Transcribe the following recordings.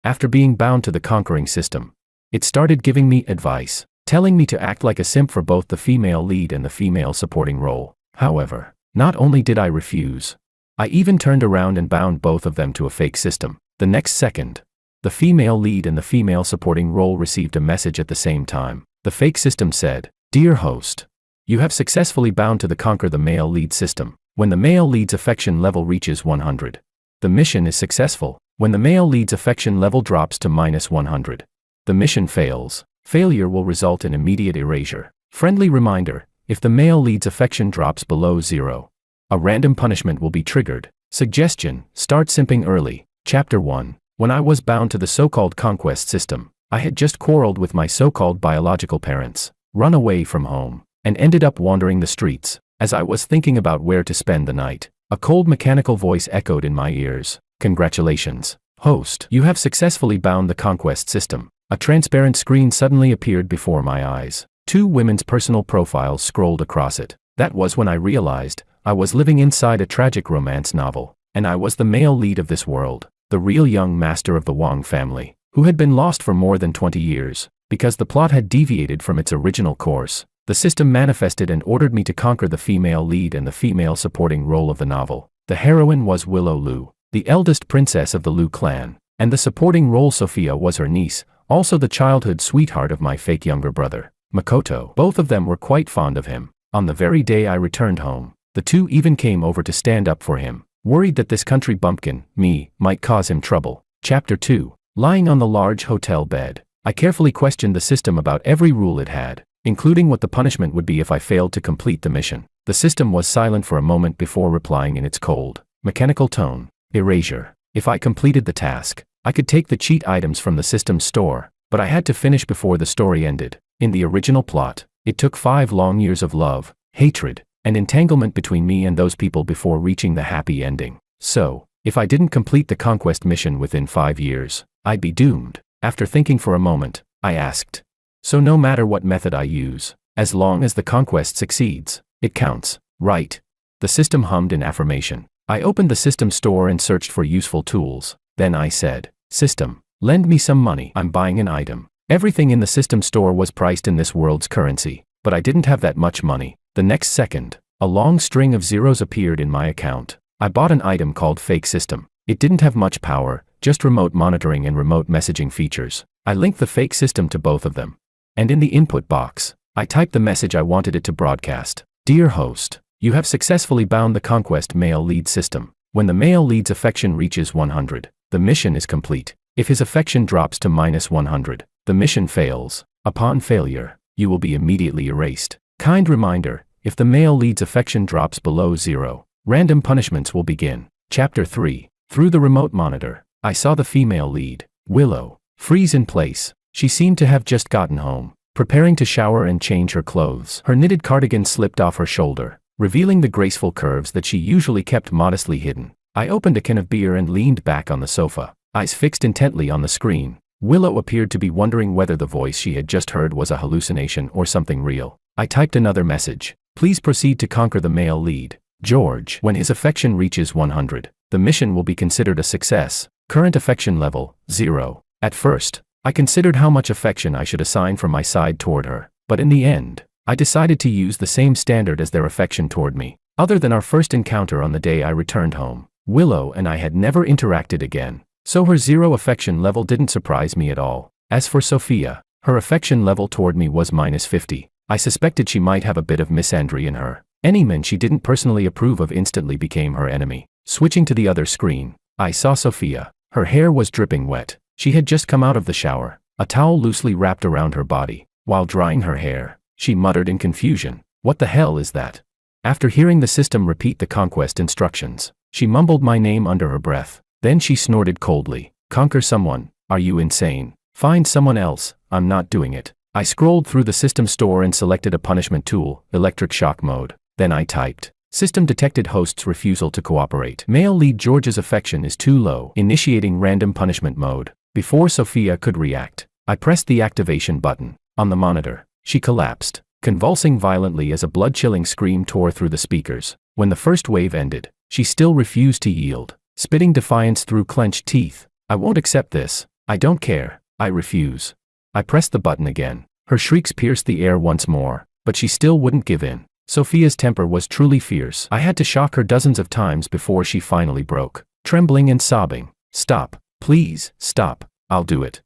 After being bound to the conquering system, it started giving me advice, telling me to act like a simp for both the female lead and the female supporting role. However, not only did I refuse, I even turned around and bound both of them to a fake system. The next second, the female lead and the female supporting role received a message at the same time. The fake system said, "Dear host, you have successfully bound to the conquer the male lead system. When the male lead's affection level reaches 100, the mission is successful. When the male lead's affection level drops to -100, the mission fails. Failure will result in immediate erasure. Friendly reminder, if the male lead's affection drops below 0, a random punishment will be triggered. Suggestion, start simping early." Chapter 1. When I was bound to the so-called conquest system, I had just quarreled with my so-called biological parents, run away from home, and ended up wandering the streets. As I was thinking about where to spend the night, a cold mechanical voice echoed in my ears. "Congratulations, host. You have successfully bound the conquest system." A transparent screen suddenly appeared before my eyes. 2 women's personal profiles scrolled across it. That was when I realized I was living inside a tragic romance novel, and I was the male lead of this world, the real young master of the Wang family, who had been lost for more than 20 years, because the plot had deviated from its original course. The system manifested and ordered me to conquer the female lead and the female supporting role of the novel. The heroine was Willow Lu, the eldest princess of the Lu clan, and the supporting role Sophia was her niece, also the childhood sweetheart of my fake younger brother, Makoto. Both of them were quite fond of him. On the very day I returned home, the two even came over to stand up for him, worried that this country bumpkin, me, might cause him trouble. Chapter 2. Lying on the large hotel bed, I carefully questioned the system about every rule it had, including what the punishment would be if I failed to complete the mission. The system was silent for a moment before replying in its cold, mechanical tone. Erasure. If I completed the task, I could take the cheat items from the system's store, but I had to finish before the story ended. In the original plot, it took 5 long years of love, hatred, and entanglement between me and those people before reaching the happy ending. So, if I didn't complete the conquest mission within 5 years, I'd be doomed. After thinking for a moment, I asked, "So no matter what method I use, as long as the conquest succeeds, it counts, right?" The system hummed in affirmation. I opened the system store and searched for useful tools. Then I said, "System, lend me some money. I'm buying an item." Everything in the system store was priced in this world's currency, but I didn't have that much money. The next second, a long string of zeros appeared in my account. I bought an item called Fake System. It didn't have much power, just remote monitoring and remote messaging features. I linked the fake system to both of them. And in the input box, I typed the message I wanted it to broadcast. "Dear host, you have successfully bound the conquest male lead system. When the male lead's affection reaches 100, the mission is complete. If his affection drops to -100, the mission fails. Upon failure, you will be immediately erased. Kind reminder, if the male lead's affection drops below 0, random punishments will begin." Chapter 3. Through the remote monitor, I saw the female lead, Willow, freeze in place. She seemed to have just gotten home, preparing to shower and change her clothes. Her knitted cardigan slipped off her shoulder, revealing the graceful curves that she usually kept modestly hidden. I opened a can of beer and leaned back on the sofa, eyes fixed intently on the screen. Willow appeared to be wondering whether the voice she had just heard was a hallucination or something real. I typed another message. "Please proceed to conquer the male lead, George. When his affection reaches 100, the mission will be considered a success. Current affection level, 0. At first, I considered how much affection I should assign from my side toward her, but in the end, I decided to use the same standard as their affection toward me. Other than our first encounter on the day I returned home, Willow and I had never interacted again, so her 0 affection level didn't surprise me at all. As for Sophia, her affection level toward me was -50. I suspected she might have a bit of misandry in her. Any man she didn't personally approve of instantly became her enemy. Switching to the other screen, I saw Sophia. Her hair was dripping wet. She had just come out of the shower, a towel loosely wrapped around her body. While drying her hair, she muttered in confusion, "What the hell is that?" After hearing the system repeat the conquest instructions, she mumbled my name under her breath. Then she snorted coldly, "Conquer someone? Are you insane? Find someone else. I'm not doing it." I scrolled through the system store and selected a punishment tool, electric shock mode. Then I typed, "System detected host's refusal to cooperate. Male lead George's affection is too low. Initiating random punishment mode." Before Sophia could react, I pressed the activation button. On the monitor, she collapsed, convulsing violently as a blood-chilling scream tore through the speakers. When the first wave ended, she still refused to yield, spitting defiance through clenched teeth. "I won't accept this. I don't care. I refuse. I pressed the button again. Her shrieks pierced the air once more, but she still wouldn't give in. Sophia's temper was truly fierce. I had to shock her dozens of times before she finally broke, trembling and sobbing. Stop. Please, stop. I'll do it.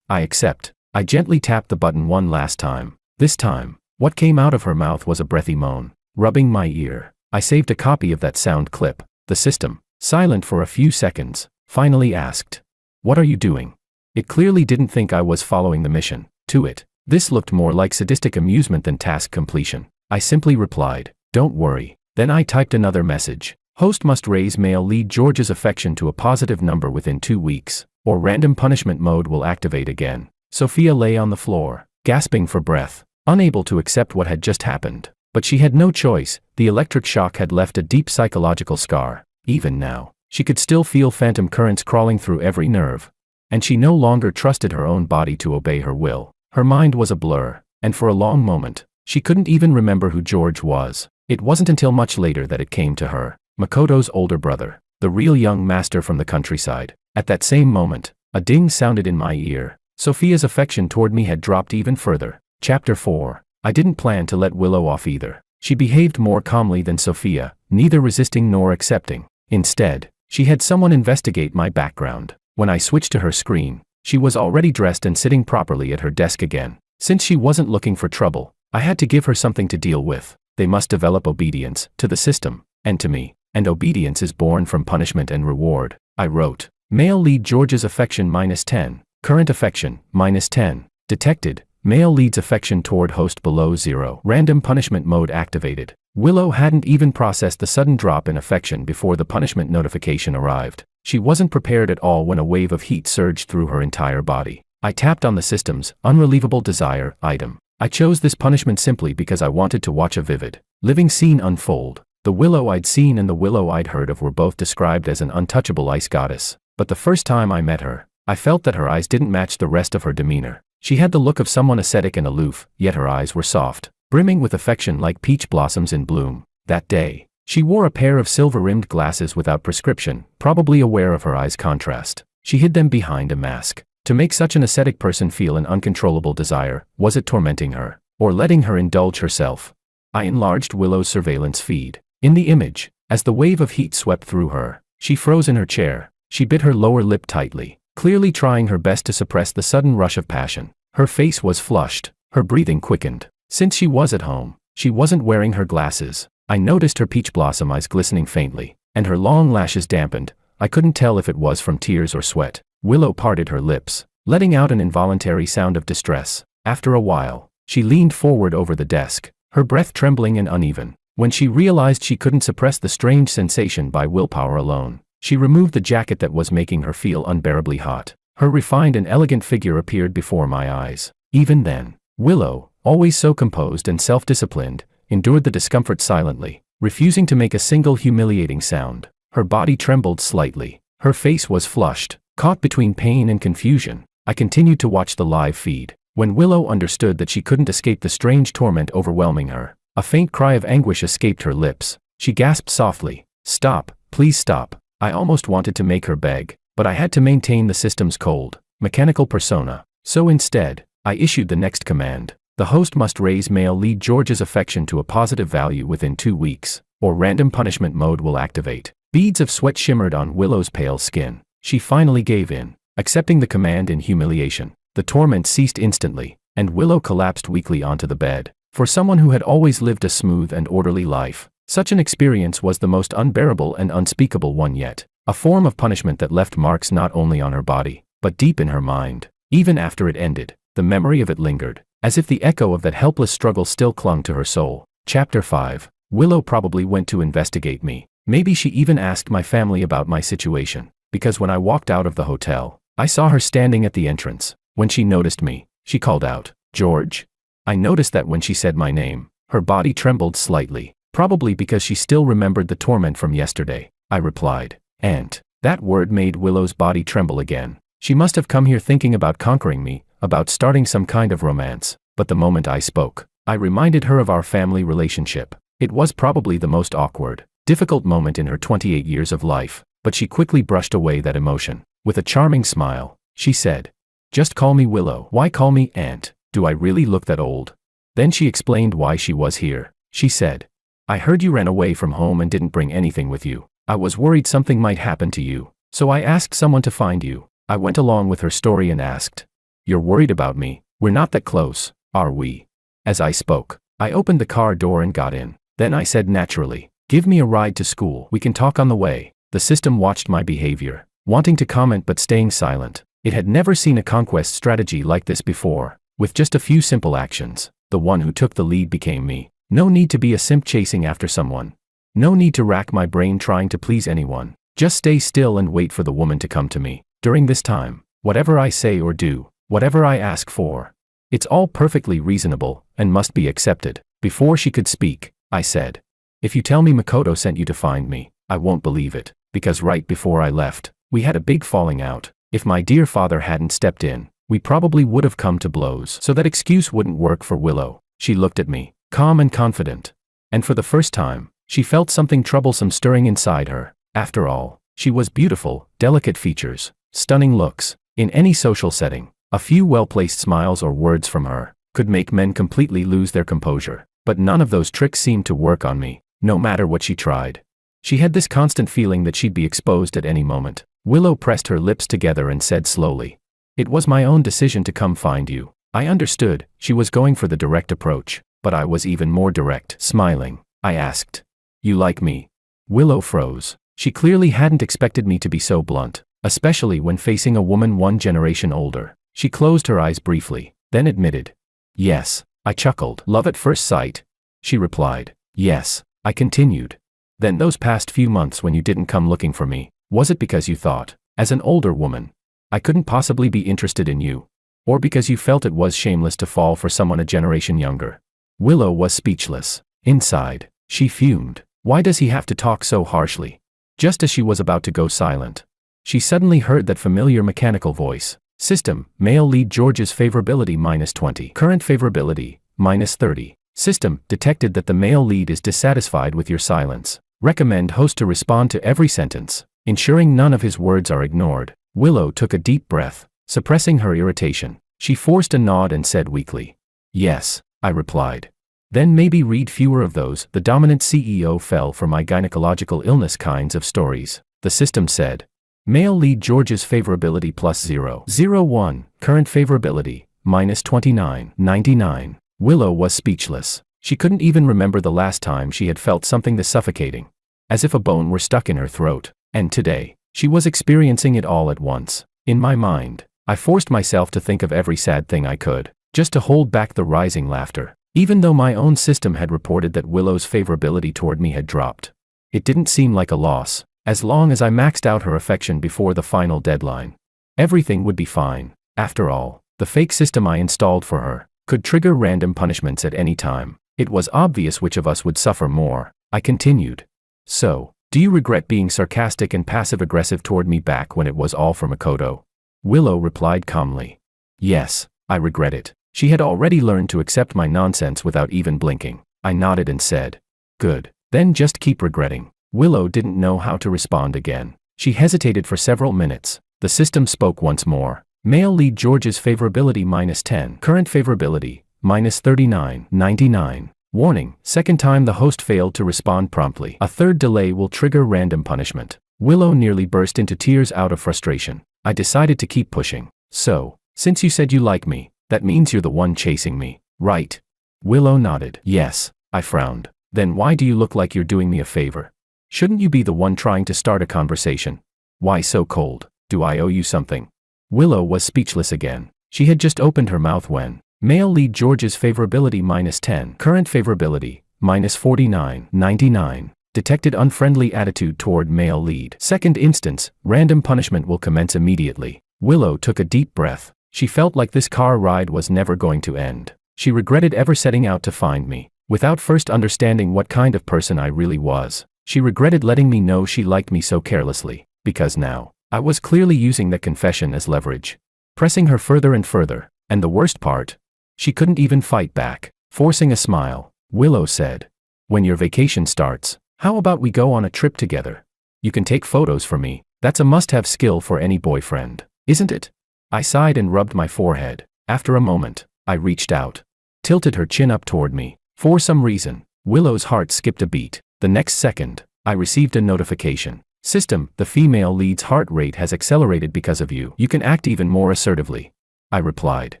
I accept. I gently tapped the button one last time. This time, what came out of her mouth was a breathy moan, rubbing my ear. I saved a copy of that sound clip. The system, silent for a few seconds, finally asked, "What are you doing?" It clearly didn't think I was following the mission. To it, this looked more like sadistic amusement than task completion. I simply replied, "Don't worry." Then I typed another message. Host must raise male lead George's affection to a positive number within 2 weeks, or random punishment mode will activate again. Sophia lay on the floor, gasping for breath, unable to accept what had just happened. But she had no choice. The electric shock had left a deep psychological scar. Even now, she could still feel phantom currents crawling through every nerve. And she no longer trusted her own body to obey her will. Her mind was a blur, and for a long moment, she couldn't even remember who George was. It wasn't until much later that it came to her. Makoto's older brother, the real young master from the countryside. At that same moment, a ding sounded in my ear. Sophia's affection toward me had dropped even further. Chapter 4. I didn't plan to let Willow off either. She behaved more calmly than Sophia, neither resisting nor accepting. Instead, she had someone investigate my background. When I switched to her screen, she was already dressed and sitting properly at her desk again. Since she wasn't looking for trouble, I had to give her something to deal with. They must develop obedience, to the system, and to me. And obedience is born from punishment and reward. I wrote, male lead George's affection -10, current affection, -10, detected, male lead's affection toward host below 0, random punishment mode activated. Willow hadn't even processed the sudden drop in affection before the punishment notification arrived. She wasn't prepared at all when a wave of heat surged through her entire body. I tapped on the system's unrelievable desire item. I chose this punishment simply because I wanted to watch a vivid, living scene unfold. The Willow I'd seen and the Willow I'd heard of were both described as an untouchable ice goddess. But the first time I met her, I felt that her eyes didn't match the rest of her demeanor. She had the look of someone ascetic and aloof, yet her eyes were soft, brimming with affection like peach blossoms in bloom. That day, she wore a pair of silver-rimmed glasses without prescription, probably aware of her eyes' contrast. She hid them behind a mask. To make such an ascetic person feel an uncontrollable desire, was it tormenting her, or letting her indulge herself? I enlarged Willow's surveillance feed. In the image, as the wave of heat swept through her, she froze in her chair. She bit her lower lip tightly, clearly trying her best to suppress the sudden rush of passion. Her face was flushed, her breathing quickened. Since she was at home, she wasn't wearing her glasses. I noticed her peach blossom eyes glistening faintly, and her long lashes dampened. I couldn't tell if it was from tears or sweat. Willow parted her lips, letting out an involuntary sound of distress. After a while, she leaned forward over the desk, her breath trembling and uneven. When she realized she couldn't suppress the strange sensation by willpower alone, she removed the jacket that was making her feel unbearably hot. Her refined and elegant figure appeared before my eyes. Even then, Willow, always so composed and self-disciplined, endured the discomfort silently, refusing to make a single humiliating sound. Her body trembled slightly. Her face was flushed, caught between pain and confusion. I continued to watch the live feed. When Willow understood that she couldn't escape the strange torment overwhelming her, a faint cry of anguish escaped her lips. She gasped softly, "Stop, please stop." I almost wanted to make her beg, but I had to maintain the system's cold, mechanical persona. So instead, I issued the next command. The host must raise male lead George's affection to a positive value within 2 weeks, or random punishment mode will activate. Beads of sweat shimmered on Willow's pale skin. She finally gave in, accepting the command in humiliation. The torment ceased instantly, and Willow collapsed weakly onto the bed. For someone who had always lived a smooth and orderly life, such an experience was the most unbearable and unspeakable one yet. A form of punishment that left marks not only on her body, but deep in her mind. Even after it ended, the memory of it lingered, as if the echo of that helpless struggle still clung to her soul. Chapter 5. Willow probably went to investigate me. Maybe she even asked my family about my situation, because when I walked out of the hotel, I saw her standing at the entrance. When she noticed me, she called out, "George?" I noticed that when she said my name, her body trembled slightly, probably because she still remembered the torment from yesterday. I replied, "Aunt." That word made Willow's body tremble again. She must have come here thinking about conquering me, about starting some kind of romance. But the moment I spoke, I reminded her of our family relationship. It was probably the most awkward, difficult moment in her 28 years of life, but she quickly brushed away that emotion. With a charming smile, she said. Just call me Willow. Why call me Aunt? Do I really look that old? Then she explained why she was here. She said, I heard you ran away from home and didn't bring anything with you. I was worried something might happen to you, so I asked someone to find you. I went along with her story and asked, You're worried about me? We're not that close, are we? As I spoke, I opened the car door and got in. Then I said naturally, Give me a ride to school. We can talk on the way. The system watched my behavior, wanting to comment but staying silent. It had never seen a conquest strategy like this before. With just a few simple actions, the one who took the lead became me. No need to be a simp chasing after someone. No need to rack my brain trying to please anyone. Just stay still and wait for the woman to come to me. During this time, whatever I say or do, whatever I ask for, it's all perfectly reasonable and must be accepted. Before she could speak, I said, If you tell me Makoto sent you to find me, I won't believe it, because right before I left, we had a big falling out. If my dear father hadn't stepped in, we probably would have come to blows. So that excuse wouldn't work for Willow. She looked at me, calm and confident. And for the first time, she felt something troublesome stirring inside her. After all, she was beautiful, delicate features, stunning looks. In any social setting, a few well-placed smiles or words from her could make men completely lose their composure. But none of those tricks seemed to work on me, no matter what she tried. She had this constant feeling that she'd be exposed at any moment. Willow pressed her lips together and said slowly, It was my own decision to come find you. I understood, she was going for the direct approach, but I was even more direct. Smiling, I asked, You like me? Willow froze. She clearly hadn't expected me to be so blunt, especially when facing a woman one generation older. She closed her eyes briefly, then admitted, Yes. I chuckled. Love at first sight? She replied, Yes. I continued. Then those past few months when you didn't come looking for me, was it because you thought, as an older woman, I couldn't possibly be interested in you? Or because you felt it was shameless to fall for someone a generation younger? Willow was speechless. Inside, she fumed. Why does he have to talk so harshly? Just as she was about to go silent, she suddenly heard that familiar mechanical voice. System, male lead George's favorability -20. Current favorability, -30. System, detected that the male lead is dissatisfied with your silence. Recommend host to respond to every sentence, ensuring none of his words are ignored. Willow took a deep breath, suppressing her irritation. She forced a nod and said weakly, Yes, I replied. Then maybe read fewer of those. The dominant CEO fell for my gynecological illness kinds of stories, the system said. Male lead George's favorability +0.01, current favorability, -29.99. Willow was speechless. She couldn't even remember the last time she had felt something this suffocating, as if a bone were stuck in her throat. And today, she was experiencing it all at once. In my mind, I forced myself to think of every sad thing I could, just to hold back the rising laughter. Even though my own system had reported that Willow's favorability toward me had dropped, it didn't seem like a loss. As long as I maxed out her affection before the final deadline, everything would be fine. After all, the fake system I installed for her could trigger random punishments at any time. It was obvious which of us would suffer more. I continued. So, do you regret being sarcastic and passive-aggressive toward me back when it was all for Makoto? Willow replied calmly. Yes, I regret it. She had already learned to accept my nonsense without even blinking. I nodded and said, Good. Then just keep regretting. Willow didn't know how to respond again. She hesitated for several minutes. The system spoke once more. Male lead George's favorability -10. Current favorability, -39.99. Warning, second time the host failed to respond promptly. A third delay will trigger random punishment. Willow nearly burst into tears out of frustration. I decided to keep pushing. So, since you said you like me, that means you're the one chasing me, right? Willow nodded. Yes, I frowned. Then why do you look like you're doing me a favor? Shouldn't you be the one trying to start a conversation? Why so cold? Do I owe you something? Willow was speechless again. She had just opened her mouth when male lead George's favorability -10. Current favorability, -49.99. Detected unfriendly attitude toward male lead. Second instance, random punishment will commence immediately. Willow took a deep breath. She felt like this car ride was never going to end. She regretted ever setting out to find me, without first understanding what kind of person I really was. She regretted letting me know she liked me so carelessly, because now, I was clearly using that confession as leverage, pressing her further and further, and the worst part, she couldn't even fight back. Forcing a smile, Willow said, When your vacation starts, how about we go on a trip together? You can take photos for me. That's a must-have skill for any boyfriend, isn't it? I sighed and rubbed my forehead. After a moment, I reached out. Tilted her chin up toward me. For some reason, Willow's heart skipped a beat. The next second, I received a notification. System, the female lead's heart rate has accelerated because of you. You can act even more assertively. I replied.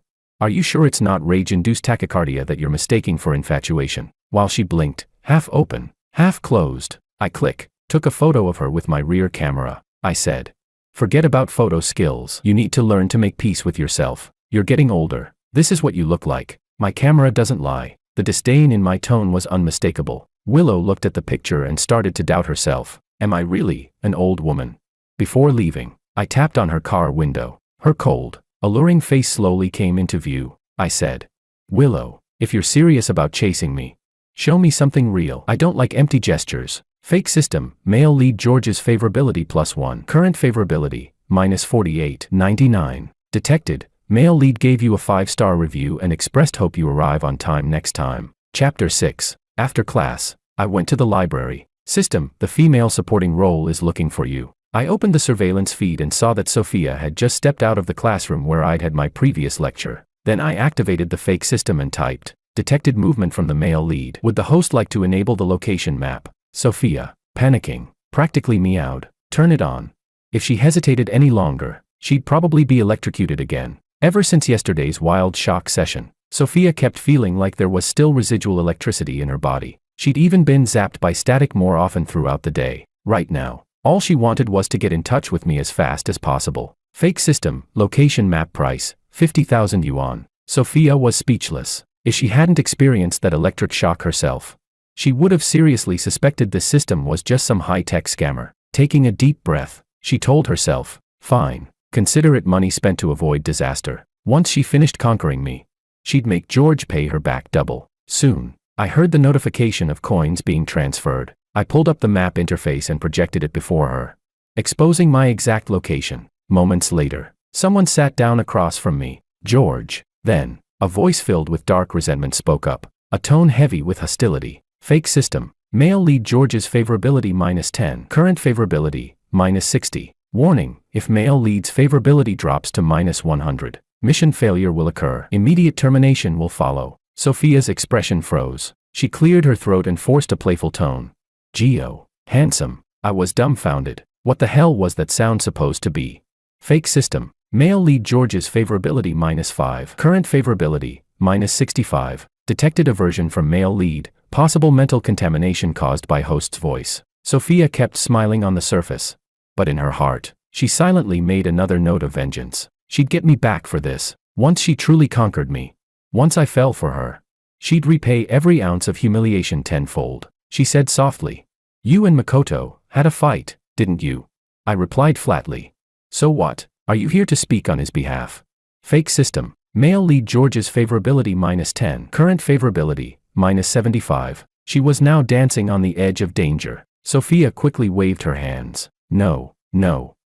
Are you sure it's not rage-induced tachycardia that you're mistaking for infatuation? While she blinked, half open, half closed, I took a photo of her with my rear camera. I said. Forget about photo skills. You need to learn to make peace with yourself. You're getting older. This is what you look like. My camera doesn't lie. The disdain in my tone was unmistakable. Willow looked at the picture and started to doubt herself. Am I really an old woman? Before leaving, I tapped on her car window. Her cold, alluring face slowly came into view. I said. Willow, if you're serious about chasing me, show me something real. I don't like empty gestures. Fake system, male lead George's favorability +1. Current favorability, -48.99. Detected, male lead gave you a 5-star review and expressed hope you arrive on time next time. Chapter 6. After class, I went to the library. System, the female supporting role is looking for you. I opened the surveillance feed and saw that Sophia had just stepped out of the classroom where I'd had my previous lecture. Then I activated the fake system and typed, detected movement from the male lead. Would the host like to enable the location map? Sophia, panicking, practically meowed, turn it on. If she hesitated any longer, she'd probably be electrocuted again. Ever since yesterday's wild shock session, Sophia kept feeling like there was still residual electricity in her body. She'd even been zapped by static more often throughout the day. Right now, all she wanted was to get in touch with me as fast as possible. Fake system, location map price, 50,000 yuan. Sophia was speechless. If she hadn't experienced that electric shock herself, she would have seriously suspected this system was just some high-tech scammer. Taking a deep breath, she told herself, fine, consider it money spent to avoid disaster. Once she finished conquering me, she'd make George pay her back double. Soon, I heard the notification of coins being transferred. I pulled up the map interface and projected it before her, exposing my exact location. Moments later, someone sat down across from me. George. Then, a voice filled with dark resentment spoke up, a tone heavy with hostility. Fake system, male lead George's favorability -10. Current favorability, -60. Warning, if male lead's favorability drops to -100, mission failure will occur. Immediate termination will follow. Sophia's expression froze. She cleared her throat and forced a playful tone. Geo, handsome. I was dumbfounded. What the hell was that sound supposed to be? Fake system, male lead George's favorability -5. Current favorability, -65. Detected aversion from male lead. Possible mental contamination caused by host's voice. Sophia kept smiling on the surface. But in her heart, she silently made another note of vengeance. She'd get me back for this. Once she truly conquered me. Once I fell for her. She'd repay every ounce of humiliation tenfold. She said softly. You and Makoto had a fight, didn't you? I replied flatly. So what? Are you here to speak on his behalf? Fake system, male lead George's favorability -10. Current favorability, -75. She was now dancing on the edge of danger. Sophia quickly waved her hands. No,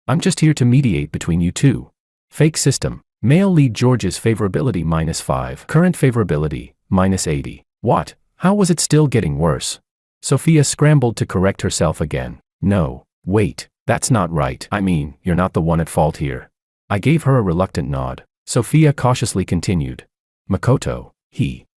I'm just here to mediate between you two. Fake system, male lead George's favorability -5. Current favorability, -80. What? How was it still getting worse? Sophia scrambled to correct herself again. No, wait, that's not right. I mean, you're not the one at fault here. I gave her a reluctant nod. Sophia cautiously continued. Makoto,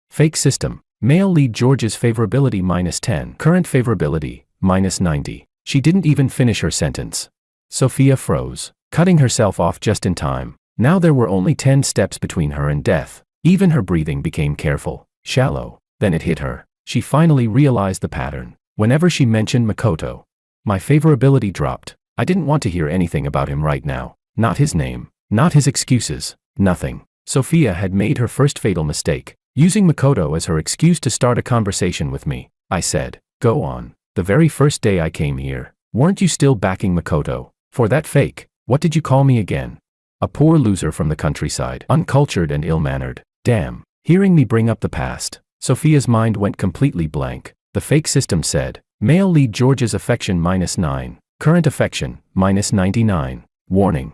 fake system, male lead George's favorability -10. Current favorability, -90. She didn't even finish her sentence. Sophia froze, cutting herself off just in time. Now there were only 10 steps between her and death. Even her breathing became careful, shallow. Then it hit her. She finally realized the pattern. Whenever she mentioned Makoto, my favorability dropped. I didn't want to hear anything about him right now. Not his name, not his excuses, nothing. Sophia had made her first fatal mistake, using Makoto as her excuse to start a conversation with me. I said, go on. The very first day I came here, weren't you still backing Makoto? For that fake, what did you call me again? A poor loser from the countryside, uncultured and ill-mannered. Damn. Hearing me bring up the past, Sophia's mind went completely blank. The fake system said, male lead George's affection -9. Current affection, -99. Warning.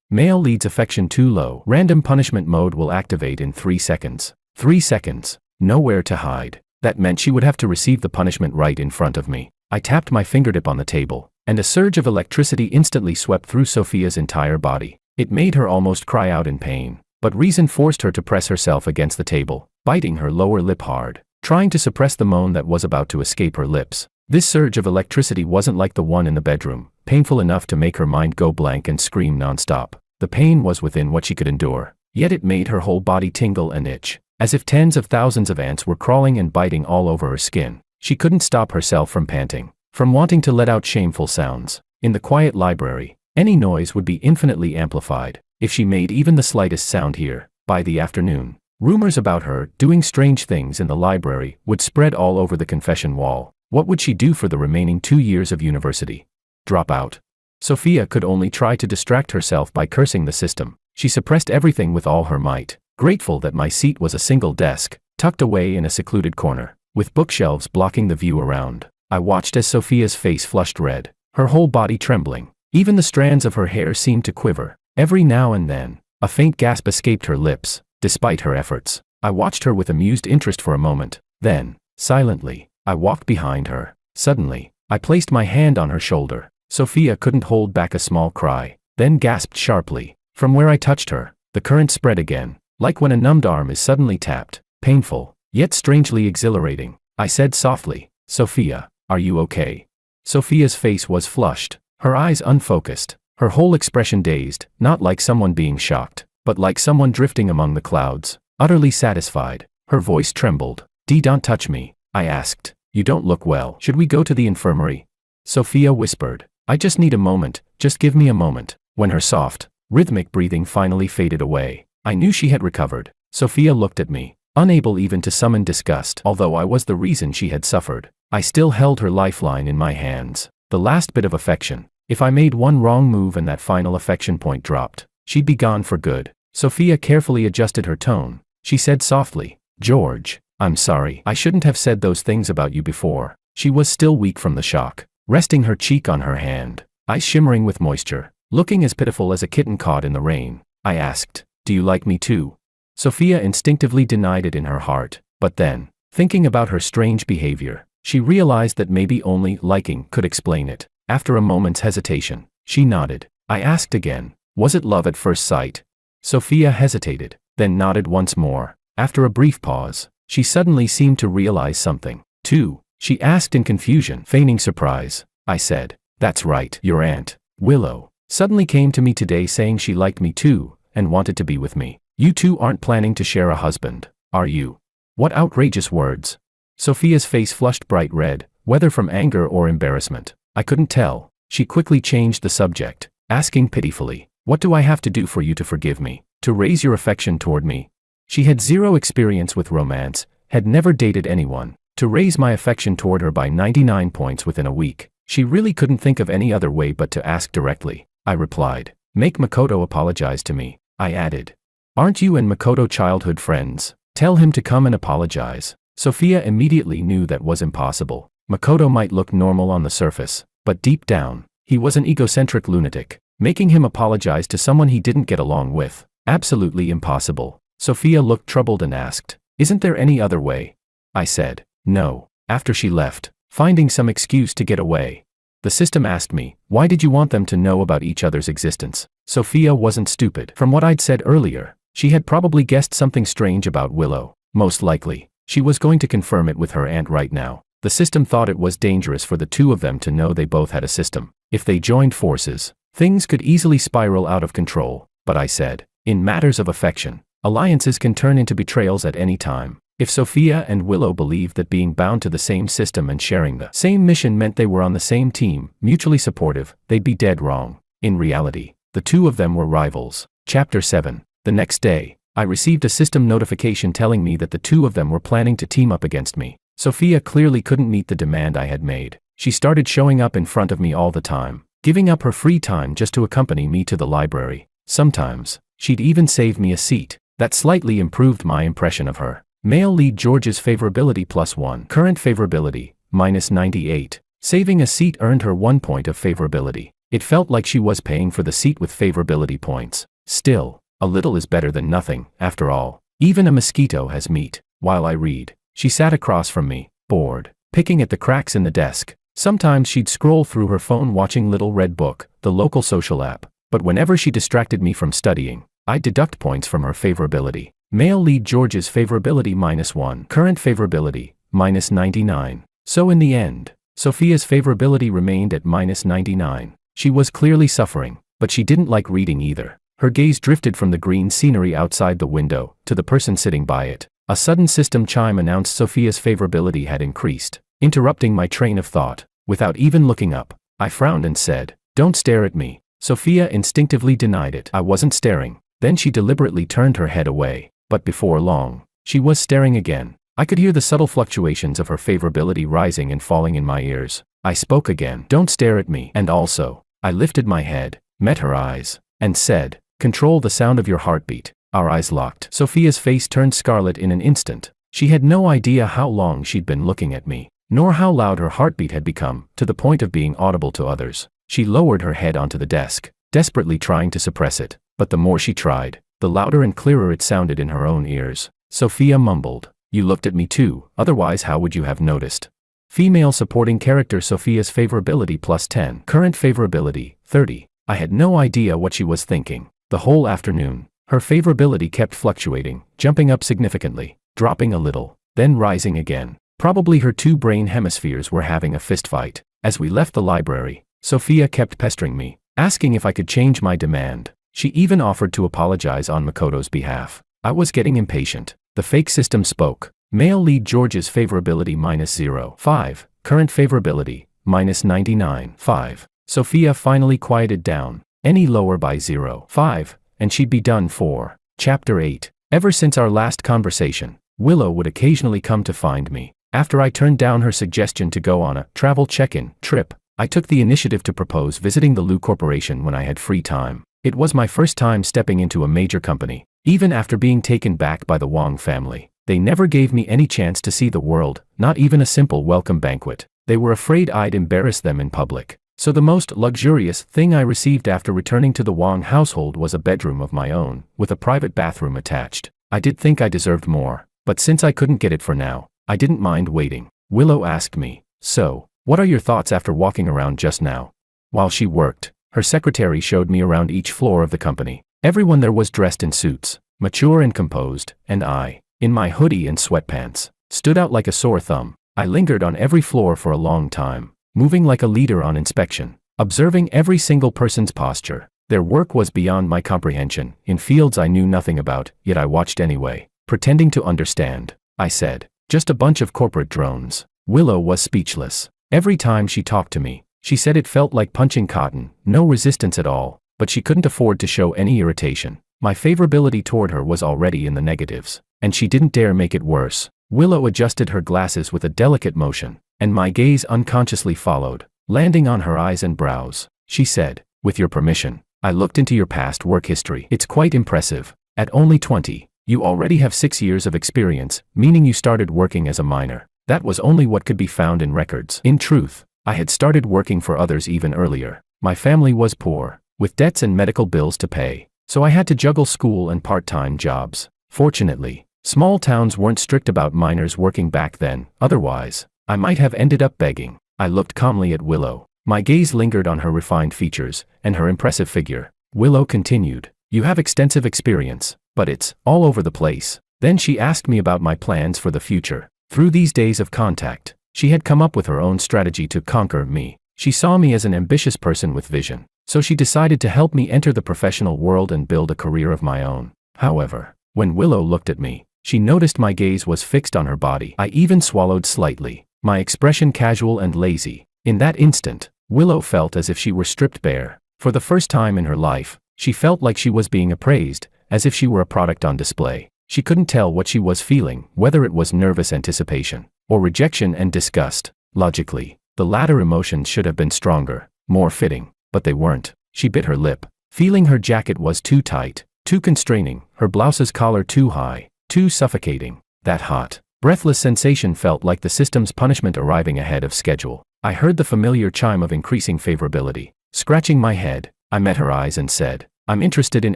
Male lead's affection too low. Random punishment mode will activate in 3 seconds. 3 seconds. Nowhere to hide. That meant she would have to receive the punishment right in front of me. I tapped my fingertip on the table, and a surge of electricity instantly swept through Sophia's entire body. It made her almost cry out in pain, but reason forced her to press herself against the table, biting her lower lip hard, trying to suppress the moan that was about to escape her lips. This surge of electricity wasn't like the one in the bedroom, painful enough to make her mind go blank and scream nonstop. The pain was within what she could endure, yet it made her whole body tingle and itch, as if tens of thousands of ants were crawling and biting all over her skin. She couldn't stop herself from panting, from wanting to let out shameful sounds. In the quiet library, any noise would be infinitely amplified. If she made even the slightest sound here, by the afternoon, rumors about her doing strange things in the library would spread all over the confession wall. What would she do for the remaining 2 years of university? Drop out? Sophia could only try to distract herself by cursing the system. She suppressed everything with all her might, grateful that my seat was a single desk, tucked away in a secluded corner, with bookshelves blocking the view around. I watched as Sophia's face flushed red, her whole body trembling. Even the strands of her hair seemed to quiver. Every now and then, a faint gasp escaped her lips, despite her efforts. I watched her with amused interest for a moment. Then, silently, I walked behind her. Suddenly, I placed my hand on her shoulder. Sophia couldn't hold back a small cry, then gasped sharply. From where I touched her, the current spread again, like when a numbed arm is suddenly tapped. Painful, yet strangely exhilarating. I said softly, "Sophia, are you okay?" Sophia's face was flushed, her eyes unfocused, her whole expression dazed, not like someone being shocked, but like someone drifting among the clouds, utterly satisfied. Her voice trembled. "Don't touch me," I asked. "You don't look well. Should we go to the infirmary?" Sophia whispered, "I just need a moment, just give me a moment." When her soft, rhythmic breathing finally faded away, I knew she had recovered. Sophia looked at me, unable even to summon disgust. Although I was the reason she had suffered, I still held her lifeline in my hands. The last bit of affection. If I made one wrong move and that final affection point dropped, she'd be gone for good. Sophia carefully adjusted her tone. She said softly, "George, I'm sorry. I shouldn't have said those things about you before." She was still weak from the shock, resting her cheek on her hand, eyes shimmering with moisture, looking as pitiful as a kitten caught in the rain. I asked, "Do you like me too?" Sophia instinctively denied it in her heart, but then, thinking about her strange behavior, she realized that maybe only liking could explain it. After a moment's hesitation, she nodded. I asked again, "Was it love at first sight?" Sophia hesitated, then nodded once more. After a brief pause, she suddenly seemed to realize something. "Too?" she asked in confusion, feigning surprise. I said, "That's right. Your aunt, Willow, suddenly came to me today saying she liked me too, and wanted to be with me. You two aren't planning to share a husband, are you?" What outrageous words! Sophia's face flushed bright red, whether from anger or embarrassment. I couldn't tell. She quickly changed the subject, asking pitifully, "What do I have to do for you to forgive me, to raise your affection toward me?" She had zero experience with romance, had never dated anyone. To raise my affection toward her by 99 points within a week, she really couldn't think of any other way but to ask directly. I replied, "Make Makoto apologize to me." I added, "Aren't you and Makoto childhood friends? Tell him to come and apologize." Sophia immediately knew that was impossible. Makoto might look normal on the surface, but deep down, he was an egocentric lunatic. Making him apologize to someone he didn't get along with, absolutely impossible. Sophia looked troubled and asked, "Isn't there any other way?" I said, "No." After she left, finding some excuse to get away, the system asked me, "Why did you want them to know about each other's existence?" Sophia wasn't stupid. From what I'd said earlier, she had probably guessed something strange about Willow. Most likely, she was going to confirm it with her aunt right now. The system thought it was dangerous for the two of them to know they both had a system. If they joined forces, things could easily spiral out of control. But I said, in matters of affection, alliances can turn into betrayals at any time. If Sophia and Willow believed that being bound to the same system and sharing the same mission meant they were on the same team, mutually supportive, they'd be dead wrong. In reality, the two of them were rivals. Chapter 7. The next day, I received a system notification telling me that the two of them were planning to team up against me. Sophia clearly couldn't meet the demand I had made. She started showing up in front of me all the time, giving up her free time just to accompany me to the library. Sometimes, she'd even save me a seat. That slightly improved my impression of her. Male lead George's favorability +1. Current favorability, -98. Saving a seat earned her 1 point of favorability. It felt like she was paying for the seat with favorability points. Still, a little is better than nothing, after all. Even a mosquito has meat. While I read, she sat across from me, bored, picking at the cracks in the desk. Sometimes she'd scroll through her phone watching Little Red Book, the local social app. But whenever she distracted me from studying, I'd deduct points from her favorability. Male lead George's favorability -1. Current favorability, -99. So in the end, Sophia's favorability remained at -99. She was clearly suffering, but she didn't like reading either. Her gaze drifted from the green scenery outside the window to the person sitting by it. A sudden system chime announced Sophia's favorability had increased, interrupting my train of thought. Without even looking up, I frowned and said, "Don't stare at me." Sophia instinctively denied it. I wasn't staring. Then she deliberately turned her head away, but before long, she was staring again. I could hear the subtle fluctuations of her favorability rising and falling in my ears. I spoke again, "Don't stare at me." And also, I lifted my head, met her eyes, and said, "Control the sound of your heartbeat." Our eyes locked. Sophia's face turned scarlet in an instant. She had no idea how long she'd been looking at me, nor how loud her heartbeat had become, to the point of being audible to others. She lowered her head onto the desk, desperately trying to suppress it, but the more she tried, the louder and clearer it sounded in her own ears. Sophia mumbled, "You looked at me too, otherwise how would you have noticed?" Female supporting character Sophia's favorability +10. Current favorability, 30. I had no idea what she was thinking. The whole afternoon, her favorability kept fluctuating, jumping up significantly, dropping a little, then rising again. Probably her two brain hemispheres were having a fistfight. As we left the library, Sophia kept pestering me, asking if I could change my demand. She even offered to apologize on Makoto's behalf. I was getting impatient. The fake system spoke. Male lead George's favorability -0.5. Current favorability, -99.5. Sophia finally quieted down. Any lower by 0.5, and she'd be done for. Chapter 8. Ever since our last conversation, Willow would occasionally come to find me. After I turned down her suggestion to go on a travel check-in trip, I took the initiative to propose visiting the Lu Corporation when I had free time. It was my first time stepping into a major company. Even after being taken back by the Wang family, they never gave me any chance to see the world, not even a simple welcome banquet. They were afraid I'd embarrass them in public. So the most luxurious thing I received after returning to the Wang household was a bedroom of my own, with a private bathroom attached. I did think I deserved more, but since I couldn't get it for now, I didn't mind waiting. Willow asked me, "So, what are your thoughts after walking around just now?" While she worked, her secretary showed me around each floor of the company. Everyone there was dressed in suits, mature and composed, and I, in my hoodie and sweatpants, stood out like a sore thumb. I lingered on every floor for a long time, moving like a leader on inspection, observing every single person's posture. Their work was beyond my comprehension, in fields I knew nothing about, yet I watched anyway, pretending to understand. I said, "Just a bunch of corporate drones." Willow was speechless. Every time she talked to me, she said it felt like punching cotton, no resistance at all, but she couldn't afford to show any irritation. My favorability toward her was already in the negatives, and she didn't dare make it worse. Willow adjusted her glasses with a delicate motion, and my gaze unconsciously followed, landing on her eyes and brows. She said, "With your permission, I looked into your past work history. It's quite impressive. At only 20, you already have 6 years of experience, meaning you started working as a minor. That was only what could be found in records. In truth, I had started working for others even earlier. My family was poor, with debts and medical bills to pay, so I had to juggle school and part-time jobs. Fortunately, small towns weren't strict about minors working back then, otherwise, I might have ended up begging." I looked calmly at Willow. My gaze lingered on her refined features and her impressive figure. Willow continued, "You have extensive experience, but it's all over the place." Then she asked me about my plans for the future. Through these days of contact, she had come up with her own strategy to conquer me. She saw me as an ambitious person with vision, so she decided to help me enter the professional world and build a career of my own. However, when Willow looked at me, she noticed my gaze was fixed on her body. I even swallowed slightly, my expression casual and lazy. In that instant, Willow felt as if she were stripped bare. For the first time in her life, she felt like she was being appraised, as if she were a product on display. She couldn't tell what she was feeling, whether it was nervous anticipation, or rejection and disgust. Logically, the latter emotions should have been stronger, more fitting, but they weren't. She bit her lip, feeling her jacket was too tight, too constraining, her blouse's collar too high, too suffocating. That hot, breathless sensation felt like the system's punishment arriving ahead of schedule. I heard the familiar chime of increasing favorability. Scratching my head, I met her eyes and said, "I'm interested in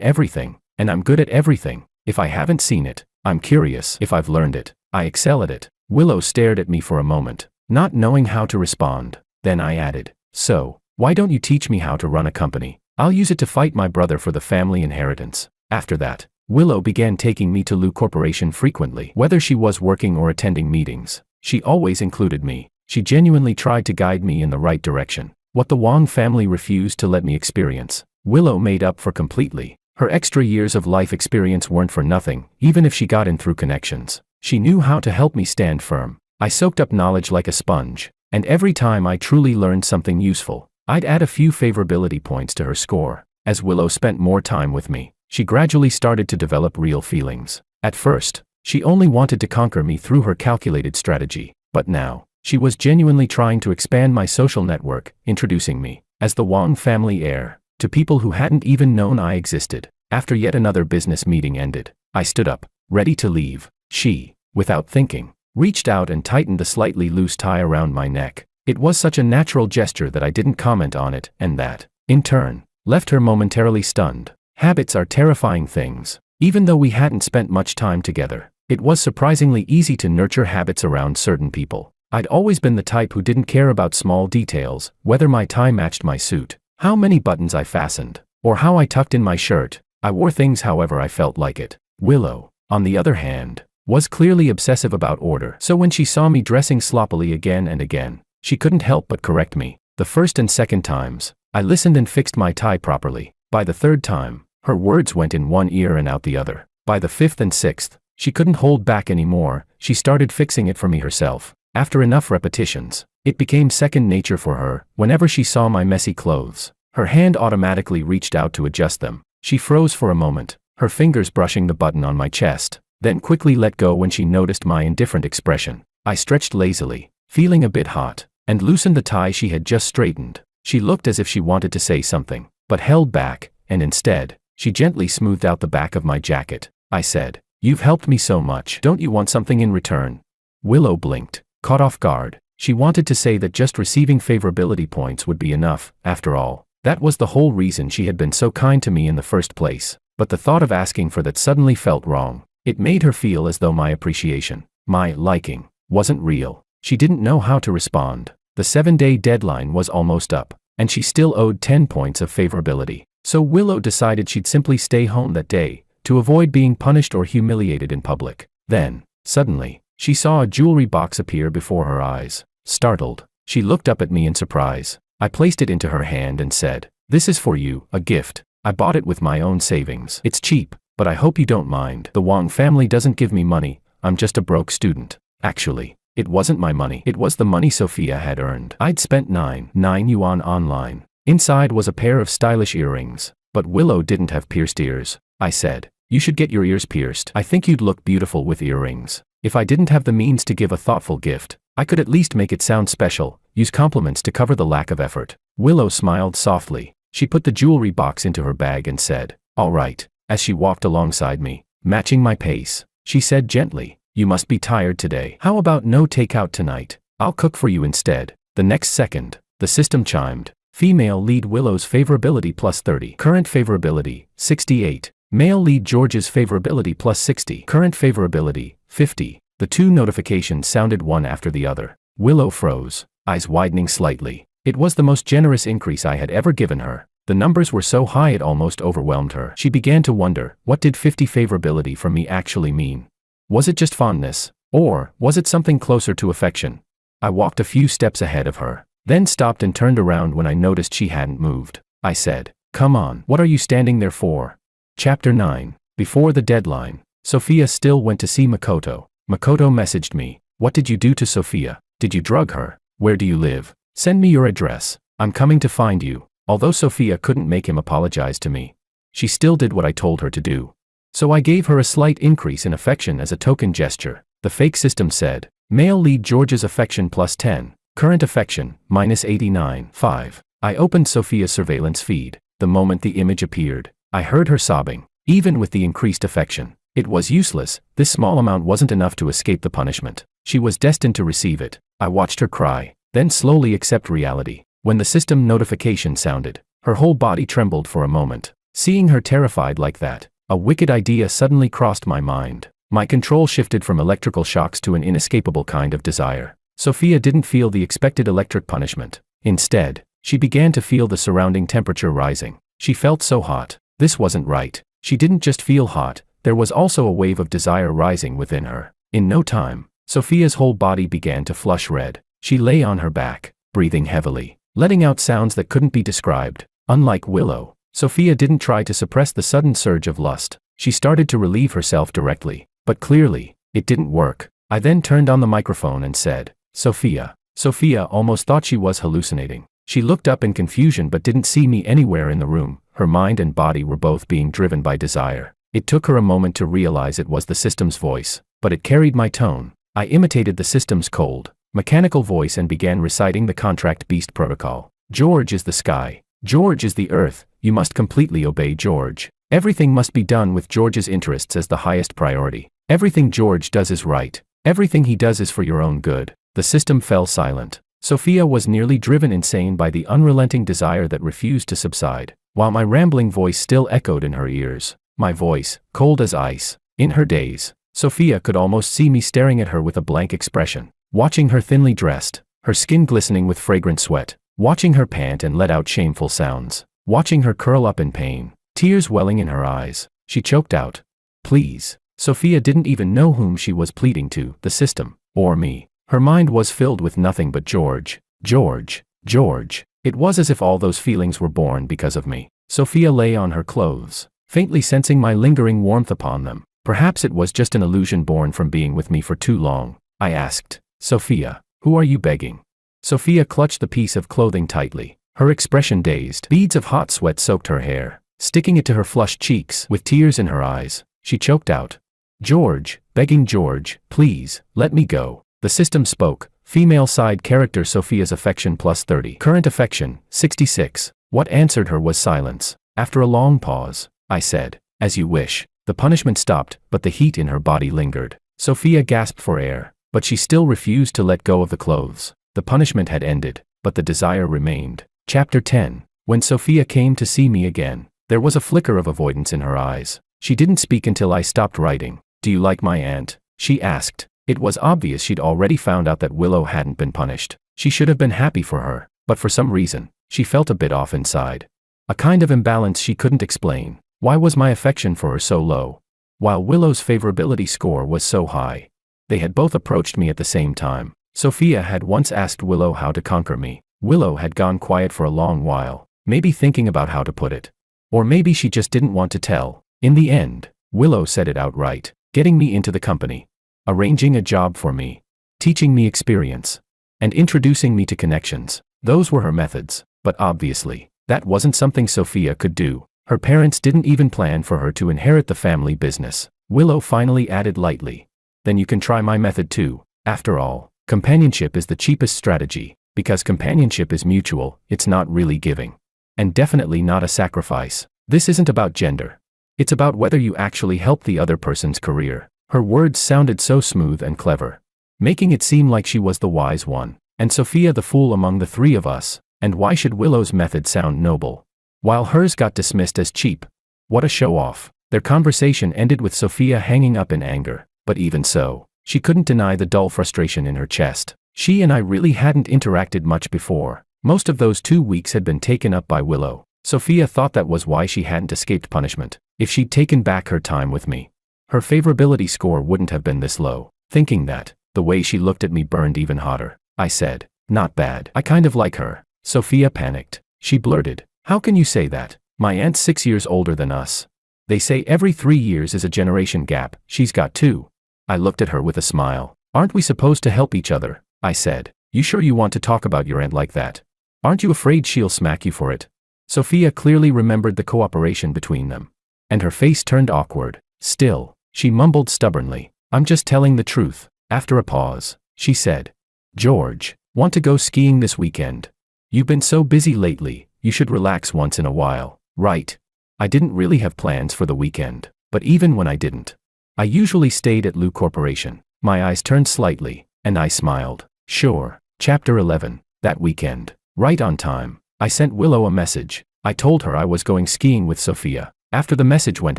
everything, and I'm good at everything. If I haven't seen it, I'm curious. If I've learned it, I excel at it." Willow stared at me for a moment, not knowing how to respond. Then I added, "So, why don't you teach me how to run a company?" I'll use it to fight my brother for the family inheritance. After that, Willow began taking me to Lu Corporation frequently. Whether she was working or attending meetings, she always included me. She genuinely tried to guide me in the right direction. What the Wang family refused to let me experience, Willow made up for completely. Her extra years of life experience weren't for nothing, even if she got in through connections. She knew how to help me stand firm. I soaked up knowledge like a sponge, and every time I truly learned something useful, I'd add a few favorability points to her score. As Willow spent more time with me, she gradually started to develop real feelings. At first, she only wanted to conquer me through her calculated strategy, but now, she was genuinely trying to expand my social network, introducing me, as the Wang family heir, to people who hadn't even known I existed. After yet another business meeting ended, I stood up, ready to leave. She, without thinking, reached out and tightened the slightly loose tie around my neck. It was such a natural gesture that I didn't comment on it, and that, in turn, left her momentarily stunned. Habits are terrifying things. Even though we hadn't spent much time together, it was surprisingly easy to nurture habits around certain people. I'd always been the type who didn't care about small details, whether my tie matched my suit, how many buttons I fastened, or how I tucked in my shirt. I wore things however I felt like it. Willow, on the other hand, was clearly obsessive about order. So when she saw me dressing sloppily again and again, she couldn't help but correct me. The first and second times, I listened and fixed my tie properly. By the third time, her words went in one ear and out the other. By the fifth and sixth, she couldn't hold back anymore. She started fixing it for me herself. After enough repetitions, it became second nature for her. Whenever she saw my messy clothes, her hand automatically reached out to adjust them. She froze for a moment, her fingers brushing the button on my chest, then quickly let go when she noticed my indifferent expression. I stretched lazily, feeling a bit hot, and loosened the tie she had just straightened. She looked as if she wanted to say something, but held back, and instead, she gently smoothed out the back of my jacket. I said, "You've helped me so much. Don't you want something in return?" Willow blinked, caught off guard. She wanted to say that just receiving favorability points would be enough. After all, that was the whole reason she had been so kind to me in the first place. But the thought of asking for that suddenly felt wrong. It made her feel as though my appreciation, my liking, wasn't real. She didn't know how to respond. The 7-day deadline was almost up, and she still owed 10 points of favorability. So Willow decided she'd simply stay home that day, to avoid being punished or humiliated in public. Then, suddenly, she saw a jewelry box appear before her eyes. Startled, she looked up at me in surprise. I placed it into her hand and said, "This is for you, a gift. I bought it with my own savings. It's cheap, but I hope you don't mind. The Wang family doesn't give me money. I'm just a broke student." Actually, it wasn't my money. It was the money Sophia had earned. I'd spent 9 yuan online. Inside was a pair of stylish earrings, but Willow didn't have pierced ears. I said, "You should get your ears pierced. I think you'd look beautiful with earrings." If I didn't have the means to give a thoughtful gift, I could at least make it sound special, use compliments to cover the lack of effort. Willow smiled softly. She put the jewelry box into her bag and said, "All right." As she walked alongside me, matching my pace, she said gently, "You must be tired today. How about no takeout tonight? I'll cook for you instead." The next second, the system chimed. Female lead Willow's favorability plus 30. Current favorability, 68. Male lead George's favorability plus 60. Current favorability, 50. The two notifications sounded one after the other. Willow froze, eyes widening slightly. It was the most generous increase I had ever given her. The numbers were so high it almost overwhelmed her. She began to wonder, what did 50 favorability from me actually mean? Was it just fondness? Or was it something closer to affection? I walked a few steps ahead of her, then stopped and turned around when I noticed she hadn't moved. I said, "Come on, what are you standing there for?" Chapter 9. Before the deadline, Sophia still went to see Makoto. Makoto messaged me, "What did you do to Sophia? Did you drug her? Where do you live? Send me your address. I'm coming to find you." Although Sophia couldn't make him apologize to me, she still did what I told her to do. So I gave her a slight increase in affection as a token gesture. The fake system said, "Male lead George's affection plus 10. Current affection, minus 89. 5. I opened Sophia's surveillance feed. The moment the image appeared, I heard her sobbing. Even with the increased affection, it was useless. This small amount wasn't enough to escape the punishment. She was destined to receive it. I watched her cry, then slowly accept reality. When the system notification sounded, her whole body trembled for a moment. Seeing her terrified like that, a wicked idea suddenly crossed my mind. My control shifted from electrical shocks to an inescapable kind of desire. Sophia didn't feel the expected electric punishment. Instead, she began to feel the surrounding temperature rising. She felt so hot. This wasn't right. She didn't just feel hot, there was also a wave of desire rising within her. In no time, Sophia's whole body began to flush red. She lay on her back, breathing heavily, letting out sounds that couldn't be described. Unlike Willow, Sophia didn't try to suppress the sudden surge of lust. She started to relieve herself directly, but clearly, it didn't work. I then turned on the microphone and said, "Sophia." Sophia almost thought she was hallucinating. She looked up in confusion but didn't see me anywhere in the room. Her mind and body were both being driven by desire. It took her a moment to realize it was the system's voice, but it carried my tone. I imitated the system's cold, mechanical voice and began reciting the contract beast protocol. George is the sky. George is the earth. You must completely obey George. Everything must be done with George's interests as the highest priority. Everything George does is right. Everything he does is for your own good. The system fell silent. Sophia was nearly driven insane by the unrelenting desire that refused to subside, while my rambling voice still echoed in her ears. My voice, cold as ice. In her daze, Sophia could almost see me staring at her with a blank expression, watching her thinly dressed, her skin glistening with fragrant sweat, watching her pant and let out shameful sounds, watching her curl up in pain, tears welling in her eyes. She choked out, "Please." Sophia didn't even know whom she was pleading to, the system, or me. Her mind was filled with nothing but George, George, George. It was as if all those feelings were born because of me. Sophia lay on her clothes, faintly sensing my lingering warmth upon them. Perhaps it was just an illusion born from being with me for too long. I asked, "Sophia, who are you begging?" Sophia clutched the piece of clothing tightly, her expression dazed. Beads of hot sweat soaked her hair, sticking it to her flushed cheeks. With tears in her eyes, she choked out, "George, begging George, please, let me go." The system spoke. Female side character Sophia's affection plus 30. Current affection, 66. What answered her was silence. After a long pause, I said, "As you wish." The punishment stopped, but the heat in her body lingered. Sophia gasped for air, but she still refused to let go of the clothes. The punishment had ended, but the desire remained. Chapter 10. When Sophia came to see me again, there was a flicker of avoidance in her eyes. She didn't speak until I stopped writing. "Do you like my aunt?" she asked. It was obvious she'd already found out that Willow hadn't been punished. She should have been happy for her, but for some reason, she felt a bit off inside. A kind of imbalance she couldn't explain. Why was my affection for her so low, while Willow's favorability score was so high? They had both approached me at the same time. Sophia had once asked Willow how to conquer me. Willow had gone quiet for a long while, maybe thinking about how to put it. Or maybe she just didn't want to tell. In the end, Willow said it outright, getting me into the company, arranging a job for me, teaching me experience, and introducing me to connections. Those were her methods, but obviously, that wasn't something Sophia could do. Her parents didn't even plan for her to inherit the family business. Willow finally added lightly, "Then you can try my method too. After all, companionship is the cheapest strategy, because companionship is mutual, it's not really giving. And definitely not a sacrifice. This isn't about gender. It's about whether you actually help the other person's career." Her words sounded so smooth and clever, making it seem like she was the wise one, and Sophia the fool among the three of us. And why should Willow's method sound noble, while hers got dismissed as cheap? What a show-off. Their conversation ended with Sophia hanging up in anger, but even so, she couldn't deny the dull frustration in her chest. She and I really hadn't interacted much before. Most of those 2 weeks had been taken up by Willow. Sophia thought that was why she hadn't escaped punishment. If she'd taken back her time with me, her favorability score wouldn't have been this low. Thinking that, the way she looked at me burned even hotter. I said, "Not bad. I kind of like her." Sophia panicked. She blurted, "How can you say that? My aunt's 6 years older than us. They say every 3 years is a generation gap. She's got 2. I looked at her with a smile. "Aren't we supposed to help each other?" I said. "You sure you want to talk about your aunt like that? Aren't you afraid she'll smack you for it?" Sophia clearly remembered the cooperation between them, and her face turned awkward. Still, she mumbled stubbornly, "I'm just telling the truth." After a pause, she said, "George, want to go skiing this weekend? You've been so busy lately, you should relax once in a while, right?" I didn't really have plans for the weekend, but even when I didn't, I usually stayed at Lou Corporation. My eyes turned slightly, and I smiled. "Sure." Chapter 11. That weekend, right on time, I sent Willow a message. I told her I was going skiing with Sophia. After the message went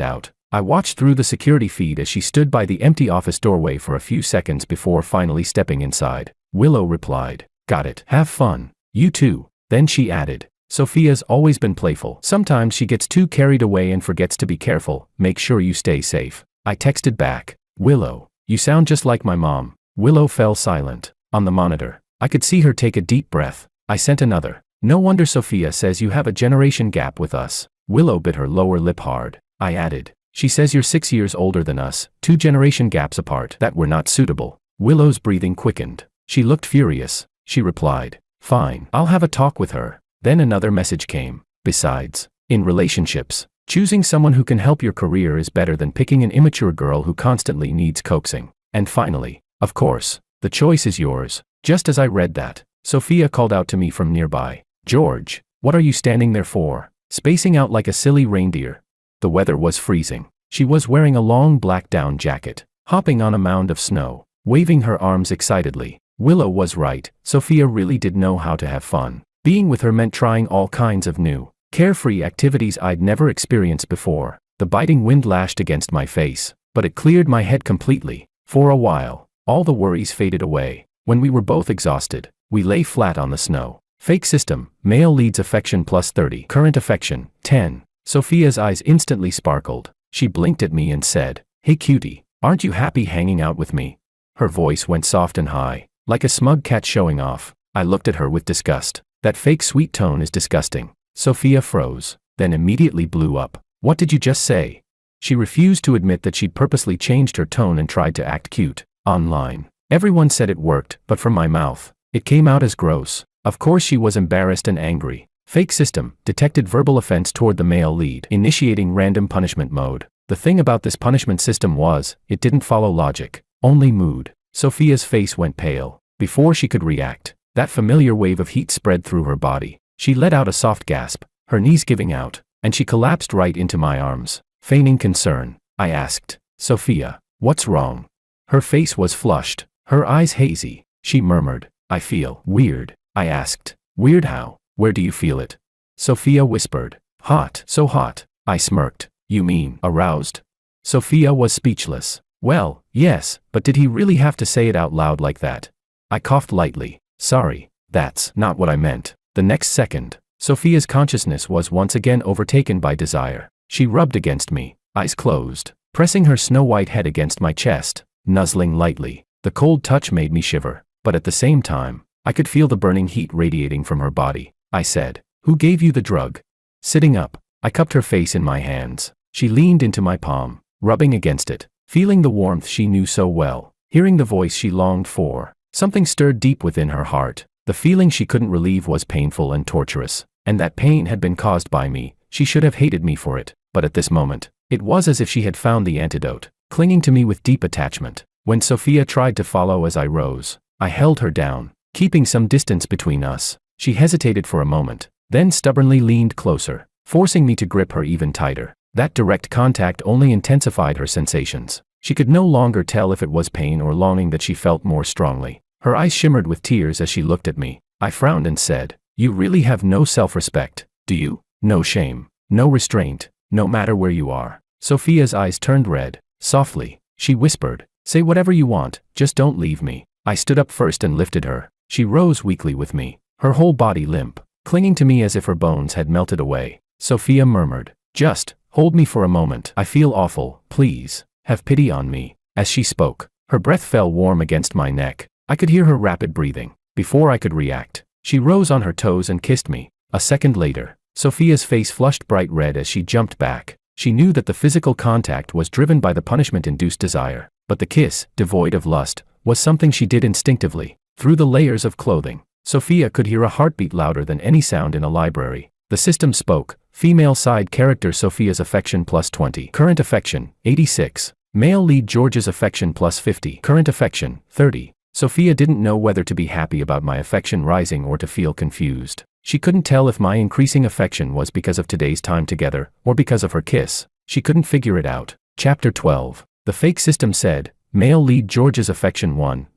out, I watched through the security feed as she stood by the empty office doorway for a few seconds before finally stepping inside. Willow replied, "Got it. Have fun. You too." Then she added, Sophia's always been playful. Sometimes she gets too carried away and forgets to be careful. Make sure you stay safe. I texted back. Willow, you sound just like my mom. Willow fell silent. On the monitor, I could see her take a deep breath. I sent another. No wonder Sophia says you have a generation gap with us. Willow bit her lower lip hard. I added. She says you're 6 years older than us, 2 generation gaps apart, that we're not suitable. Willow's breathing quickened. She looked furious. She replied, fine, I'll have a talk with her. Then another message came. Besides, in relationships, choosing someone who can help your career is better than picking an immature girl who constantly needs coaxing. And finally, of course, the choice is yours. Just as I read that, Sophia called out to me from nearby. George, what are you standing there for? Spacing out like a silly reindeer. The weather was freezing. She was wearing a long black down jacket, hopping on a mound of snow, waving her arms excitedly. Willow was right. Sophia really did know how to have fun. Being with her meant trying all kinds of new, carefree activities I'd never experienced before. The biting wind lashed against my face, but it cleared my head completely. For a while, all the worries faded away. When we were both exhausted, we lay flat on the snow. Fake system, male leads affection plus 30. Current affection, 10. Sophia's eyes instantly sparkled. She blinked at me and said, hey cutie, aren't you happy hanging out with me? Her voice went soft and high, like a smug cat showing off. I looked at her with disgust. That fake sweet tone is disgusting. Sophia froze, then immediately blew up. What did you just say? She refused to admit that she'd purposely changed her tone and tried to act cute. Online. Everyone said it worked, but from my mouth, it came out as gross. Of course she was embarrassed and angry. Fake system, detected verbal offense toward the male lead, initiating random punishment mode. The thing about this punishment system was, it didn't follow logic, only mood. Sophia's face went pale. Before she could react, that familiar wave of heat spread through her body. She let out a soft gasp, her knees giving out, and she collapsed right into my arms. Feigning concern, I asked, Sophia, what's wrong? Her face was flushed, her eyes hazy. She murmured, I feel weird. I asked, weird how? Where do you feel it? Sophia whispered, hot, so hot. I smirked, you mean aroused? Sophia was speechless. Well, yes, but did he really have to say it out loud like that? I coughed lightly. Sorry, that's not what I meant. The next second, Sophia's consciousness was once again overtaken by desire. She rubbed against me, eyes closed, pressing her snow-white head against my chest, nuzzling lightly. The cold touch made me shiver, but at the same time, I could feel the burning heat radiating from her body. I said, who gave you the drug? Sitting up, I cupped her face in my hands. She leaned into my palm, rubbing against it, feeling the warmth she knew so well, hearing the voice she longed for. Something stirred deep within her heart. The feeling she couldn't relieve was painful and torturous, and that pain had been caused by me. She should have hated me for it, but at this moment, it was as if she had found the antidote, clinging to me with deep attachment. When Sophia tried to follow as I rose, I held her down, keeping some distance between us. She hesitated for a moment, then stubbornly leaned closer, forcing me to grip her even tighter. That direct contact only intensified her sensations. She could no longer tell if it was pain or longing that she felt more strongly. Her eyes shimmered with tears as she looked at me. I frowned and said, you really have no self-respect, do you? No shame, no restraint, no matter where you are. Sophia's eyes turned red. Softly, she whispered, say whatever you want, just don't leave me. I stood up first and lifted her. She rose weakly with me, her whole body limp, clinging to me as if her bones had melted away. Sophia murmured, just hold me for a moment. I feel awful, please, have pity on me. As she spoke, her breath fell warm against my neck. I could hear her rapid breathing. Before I could react, she rose on her toes and kissed me. A second later, Sophia's face flushed bright red as she jumped back. She knew that the physical contact was driven by the punishment-induced desire, but the kiss, devoid of lust, was something she did instinctively. Through the layers of clothing, Sophia could hear a heartbeat louder than any sound in a library. The system spoke. Female side character Sophia's affection plus 20. Current affection, 86. Male lead George's affection plus 50. Current affection, 30. Sophia didn't know whether to be happy about my affection rising or to feel confused. She couldn't tell if my increasing affection was because of today's time together, or because of her kiss. She couldn't figure it out. Chapter 12. The fake system said, male lead George's affection 1.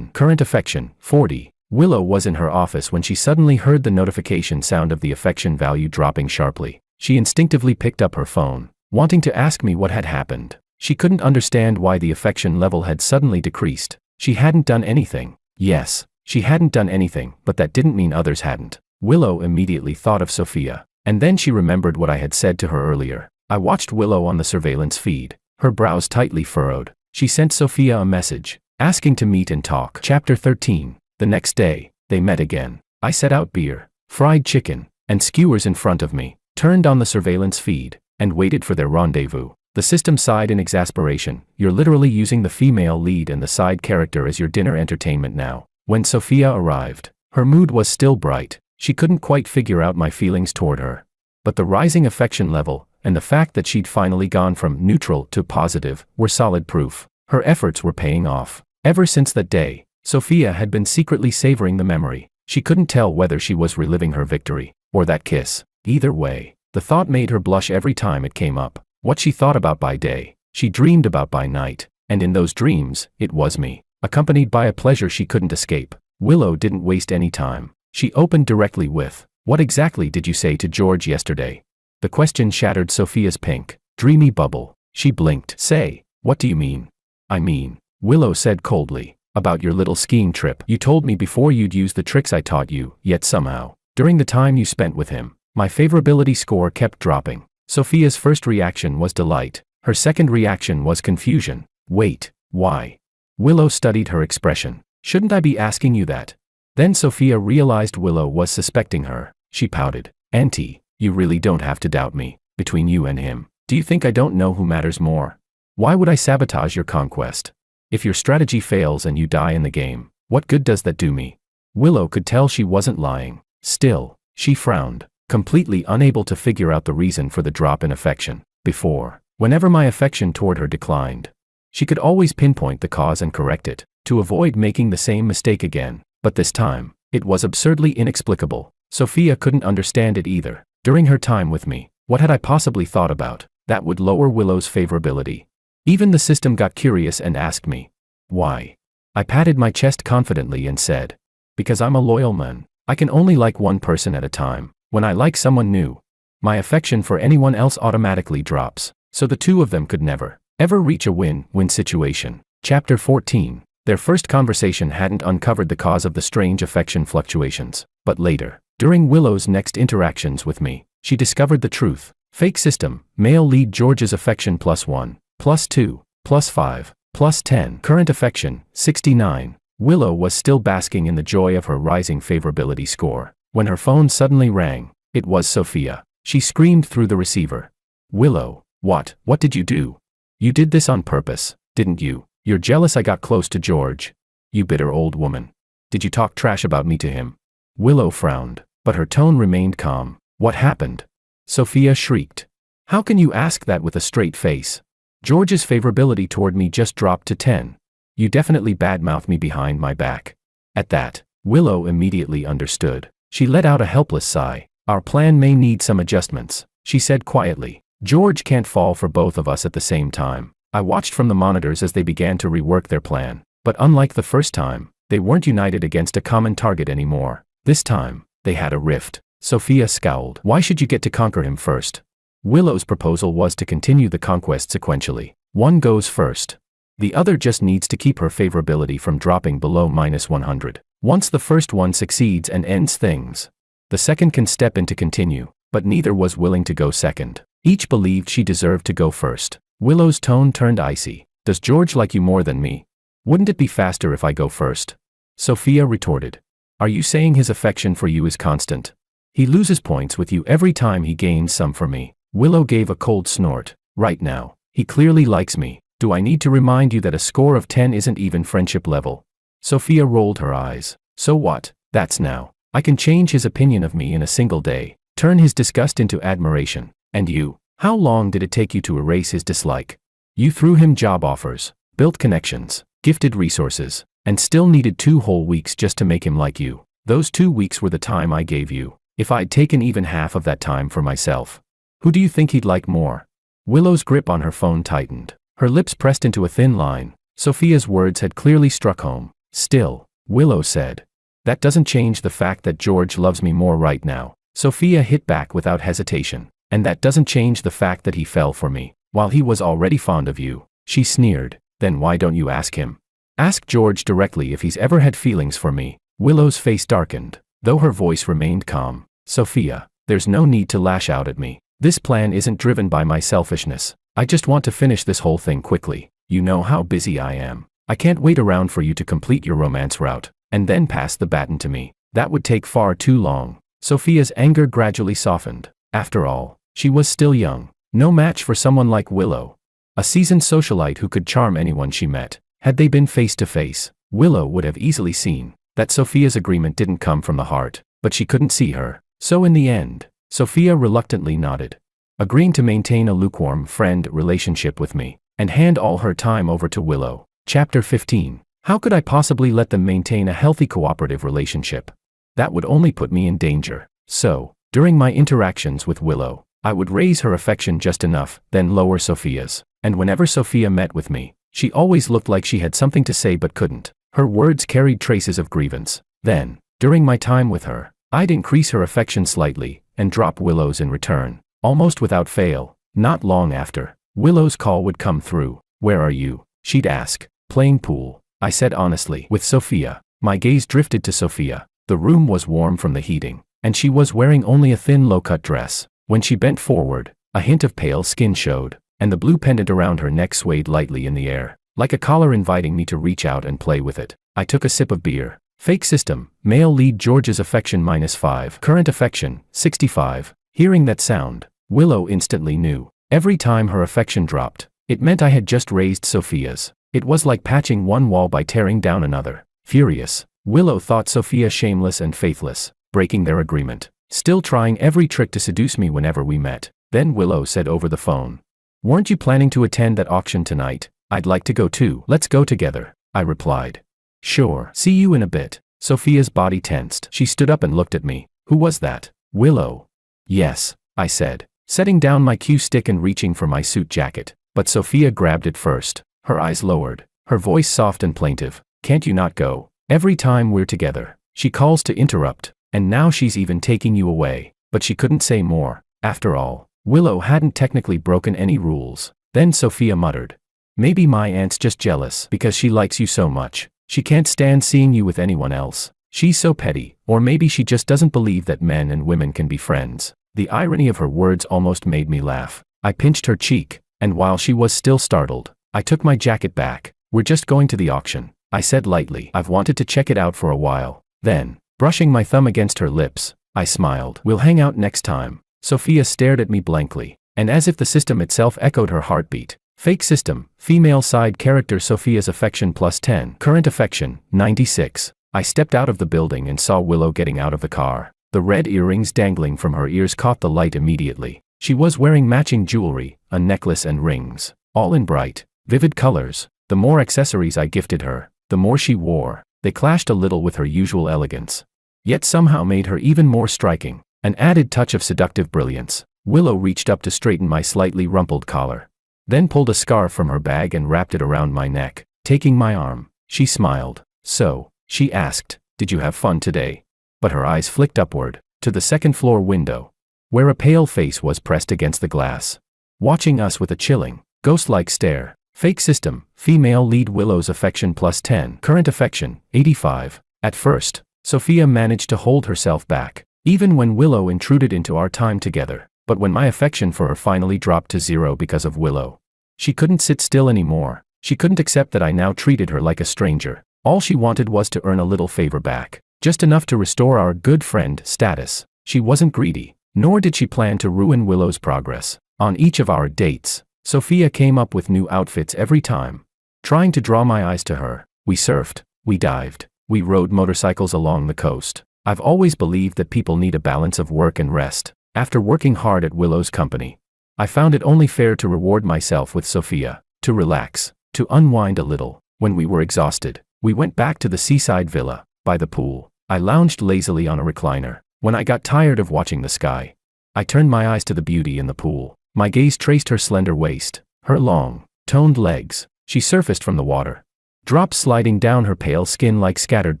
Current affection, 40. Willow was in her office when she suddenly heard the notification sound of the affection value dropping sharply. She instinctively picked up her phone, wanting to ask me what had happened. She couldn't understand why the affection level had suddenly decreased. She hadn't done anything. Yes, she hadn't done anything, but that didn't mean others hadn't. Willow immediately thought of Sophia, and then she remembered what I had said to her earlier. I watched Willow on the surveillance feed, her brows tightly furrowed. She sent Sophia a message, asking to meet and talk. Chapter 13. The next day, they met again. I set out beer, fried chicken, and skewers in front of me, turned on the surveillance feed, and waited for their rendezvous. The system sighed in exasperation. You're literally using the female lead and the side character as your dinner entertainment now. When Sophia arrived, her mood was still bright. She couldn't quite figure out my feelings toward her. But the rising affection level, and the fact that she'd finally gone from neutral to positive, were solid proof. Her efforts were paying off. Ever since that day, Sophia had been secretly savoring the memory. She couldn't tell whether she was reliving her victory, or that kiss. Either way, the thought made her blush every time it came up. What she thought about by day, she dreamed about by night, and in those dreams, it was me, accompanied by a pleasure she couldn't escape. Willow didn't waste any time. She opened directly with, "What exactly did you say to George yesterday?" The question shattered Sophia's pink, dreamy bubble. She blinked. "Say, what do you mean?" "I mean," Willow said coldly, "about your little skiing trip. You told me before you'd use the tricks I taught you, yet somehow, during the time you spent with him, my favorability score kept dropping." Sophia's first reaction was delight. Her second reaction was confusion. "Wait, why?" Willow studied her expression. "Shouldn't I be asking you that?" Then Sophia realized Willow was suspecting her. She pouted. "Auntie, you really don't have to doubt me. Between you and him, do you think I don't know who matters more? Why would I sabotage your conquest? If your strategy fails and you die in the game, what good does that do me?" Willow could tell she wasn't lying. Still, she frowned, completely unable to figure out the reason for the drop in affection. Before, whenever my affection toward her declined, she could always pinpoint the cause and correct it, to avoid making the same mistake again. But this time, it was absurdly inexplicable. Sophia couldn't understand it either. During her time with me, what had I possibly thought about that would lower Willow's favorability? Even the system got curious and asked me, "Why?" I patted my chest confidently and said, "Because I'm a loyal man. I can only like one person at a time. When I like someone new, my affection for anyone else automatically drops, so the two of them could never, ever reach a win-win situation." Chapter 14. Their first conversation hadn't uncovered the cause of the strange affection fluctuations, but later, during Willow's next interactions with me, she discovered the truth. Fake system, male lead George's affection +1, +2, +5, +10. Current affection, 69. Willow was still basking in the joy of her rising favorability score, when her phone suddenly rang. It was Sophia. She screamed through the receiver. "Willow, what did you do? You did this on purpose, didn't you? You're jealous I got close to George. You bitter old woman. Did you talk trash about me to him?" Willow frowned, but her tone remained calm. "What happened?" Sophia shrieked. "How can you ask that with a straight face? George's favorability toward me just dropped to 10. You definitely badmouthed me behind my back." At that, Willow immediately understood. She let out a helpless sigh. "Our plan may need some adjustments," she said quietly. "George can't fall for both of us at the same time." I watched from the monitors as they began to rework their plan, but unlike the first time, they weren't united against a common target anymore. This time, they had a rift. Sophia scowled. "Why should you get to conquer him first?" Willow's proposal was to continue the conquest sequentially. One goes first. The other just needs to keep her favorability from dropping below -100. Once the first one succeeds and ends things, the second can step in to continue, but neither was willing to go second. Each believed she deserved to go first. Willow's tone turned icy. "Does George like you more than me? Wouldn't it be faster if I go first?" Sophia retorted. "Are you saying his affection for you is constant? He loses points with you every time he gains some for me." Willow gave a cold snort. "Right now, he clearly likes me. Do I need to remind you that a score of 10 isn't even friendship level?" Sophia rolled her eyes. "So what? That's now. I can change his opinion of me in a single day, turn his disgust into admiration. And you? How long did it take you to erase his dislike? You threw him job offers, built connections, gifted resources, and still needed 2 whole weeks just to make him like you. Those 2 weeks were the time I gave you. If I'd taken even half of that time for myself, who do you think he'd like more?" Willow's grip on her phone tightened. Her lips pressed into a thin line. Sophia's words had clearly struck home. "Still," Willow said, "that doesn't change the fact that George loves me more right now." Sophia hit back without hesitation. "And that doesn't change the fact that he fell for me, while he was already fond of you." She sneered. "Then why don't you ask him? Ask George directly if he's ever had feelings for me." Willow's face darkened. though her voice remained calm. Sophia, there's no need to lash out at me. This plan isn't driven by my selfishness. I just want to finish this whole thing quickly. You know how busy I am. I can't wait around for you to complete your romance route, and then pass the baton to me. That would take far too long. Sophia's anger gradually softened. After all, she was still young. No match for someone like Willow. A seasoned socialite who could charm anyone she met. Had they been face to face, Willow would have easily seen that Sophia's agreement didn't come from the heart, but she couldn't see her. So in the end, Sophia reluctantly nodded, agreeing to maintain a lukewarm friend relationship with me, and hand all her time over to Willow. Chapter 15. How could I possibly let them maintain a healthy cooperative relationship? That would only put me in danger. So, during my interactions with Willow, I would raise her affection just enough, then lower Sophia's. And whenever Sophia met with me, she always looked like she had something to say but couldn't. Her words carried traces of grievance. Then, during my time with her, I'd increase her affection slightly, and drop Willow's in return, almost without fail. Not long after, Willow's call would come through. "Where are you?" she'd ask. "Playing pool," I said honestly. With Sophia, my gaze drifted to Sophia. The room was warm from the heating, and she was wearing only a thin low-cut dress. When she bent forward, a hint of pale skin showed, and the blue pendant around her neck swayed lightly in the air, like a collar inviting me to reach out and play with it. I took a sip of beer. Fake system, male lead George's affection -5, current affection, 65. Hearing that sound, Willow instantly knew. Every time her affection dropped, it meant I had just raised Sophia's. It was like patching one wall by tearing down another. Furious, Willow thought Sophia shameless and faithless, breaking their agreement, still trying every trick to seduce me whenever we met. Then Willow said over the phone, "Weren't you planning to attend that auction tonight?" "I'd like to go too." "Let's go together," I replied. "Sure. See you in a bit." Sophia's body tensed. She stood up and looked at me. "Who was that?" "Willow." "Yes," I said, setting down my cue stick and reaching for my suit jacket. But Sophia grabbed it first. Her eyes lowered, her voice soft and plaintive. "Can't you not go? Every time we're together, she calls to interrupt, and now she's even taking you away." But she couldn't say more. After all, Willow hadn't technically broken any rules. Then Sophia muttered, "Maybe my aunt's just jealous because she likes you so much. She can't stand seeing you with anyone else. She's so petty. Or maybe she just doesn't believe that men and women can be friends." The irony of her words almost made me laugh. I pinched her cheek, and while she was still startled, I took my jacket back. "We're just going to the auction," I said lightly. "I've wanted to check it out for a while." Then, brushing my thumb against her lips, I smiled. "We'll hang out next time." Sophia stared at me blankly, and as if the system itself echoed her heartbeat. Fake system, female side character Sophia's affection +10, current affection, 96. I stepped out of the building and saw Willow getting out of the car. The red earrings dangling from her ears caught the light immediately. She was wearing matching jewelry, a necklace and rings, all in bright, vivid colors. The more accessories I gifted her, the more she wore. They clashed a little with her usual elegance, yet somehow made her even more striking, an added touch of seductive brilliance. Willow reached up to straighten my slightly rumpled collar, then pulled a scarf from her bag and wrapped it around my neck. Taking my arm, she smiled. "So," she asked, "did you have fun today?" But her eyes flicked upward, to the second-floor window, where a pale face was pressed against the glass, watching us with a chilling, ghost-like stare. Fake system, female lead Willow's affection +10, current affection, 85. At first, Sophia managed to hold herself back, even when Willow intruded into our time together. But when my affection for her finally dropped to 0 because of Willow, she couldn't sit still anymore. She couldn't accept that I now treated her like a stranger. All she wanted was to earn a little favor back, just enough to restore our good friend status. She wasn't greedy, nor did she plan to ruin Willow's progress. On each of our dates, Sophia came up with new outfits every time, trying to draw my eyes to her. We surfed, we dived, we rode motorcycles along the coast. I've always believed that people need a balance of work and rest. After working hard at Willow's company, I found it only fair to reward myself with Sophia, to relax, to unwind a little. When we were exhausted, we went back to the seaside villa, by the pool. I lounged lazily on a recliner. When I got tired of watching the sky, I turned my eyes to the beauty in the pool. My gaze traced her slender waist, her long, toned legs. She surfaced from the water, drops sliding down her pale skin like scattered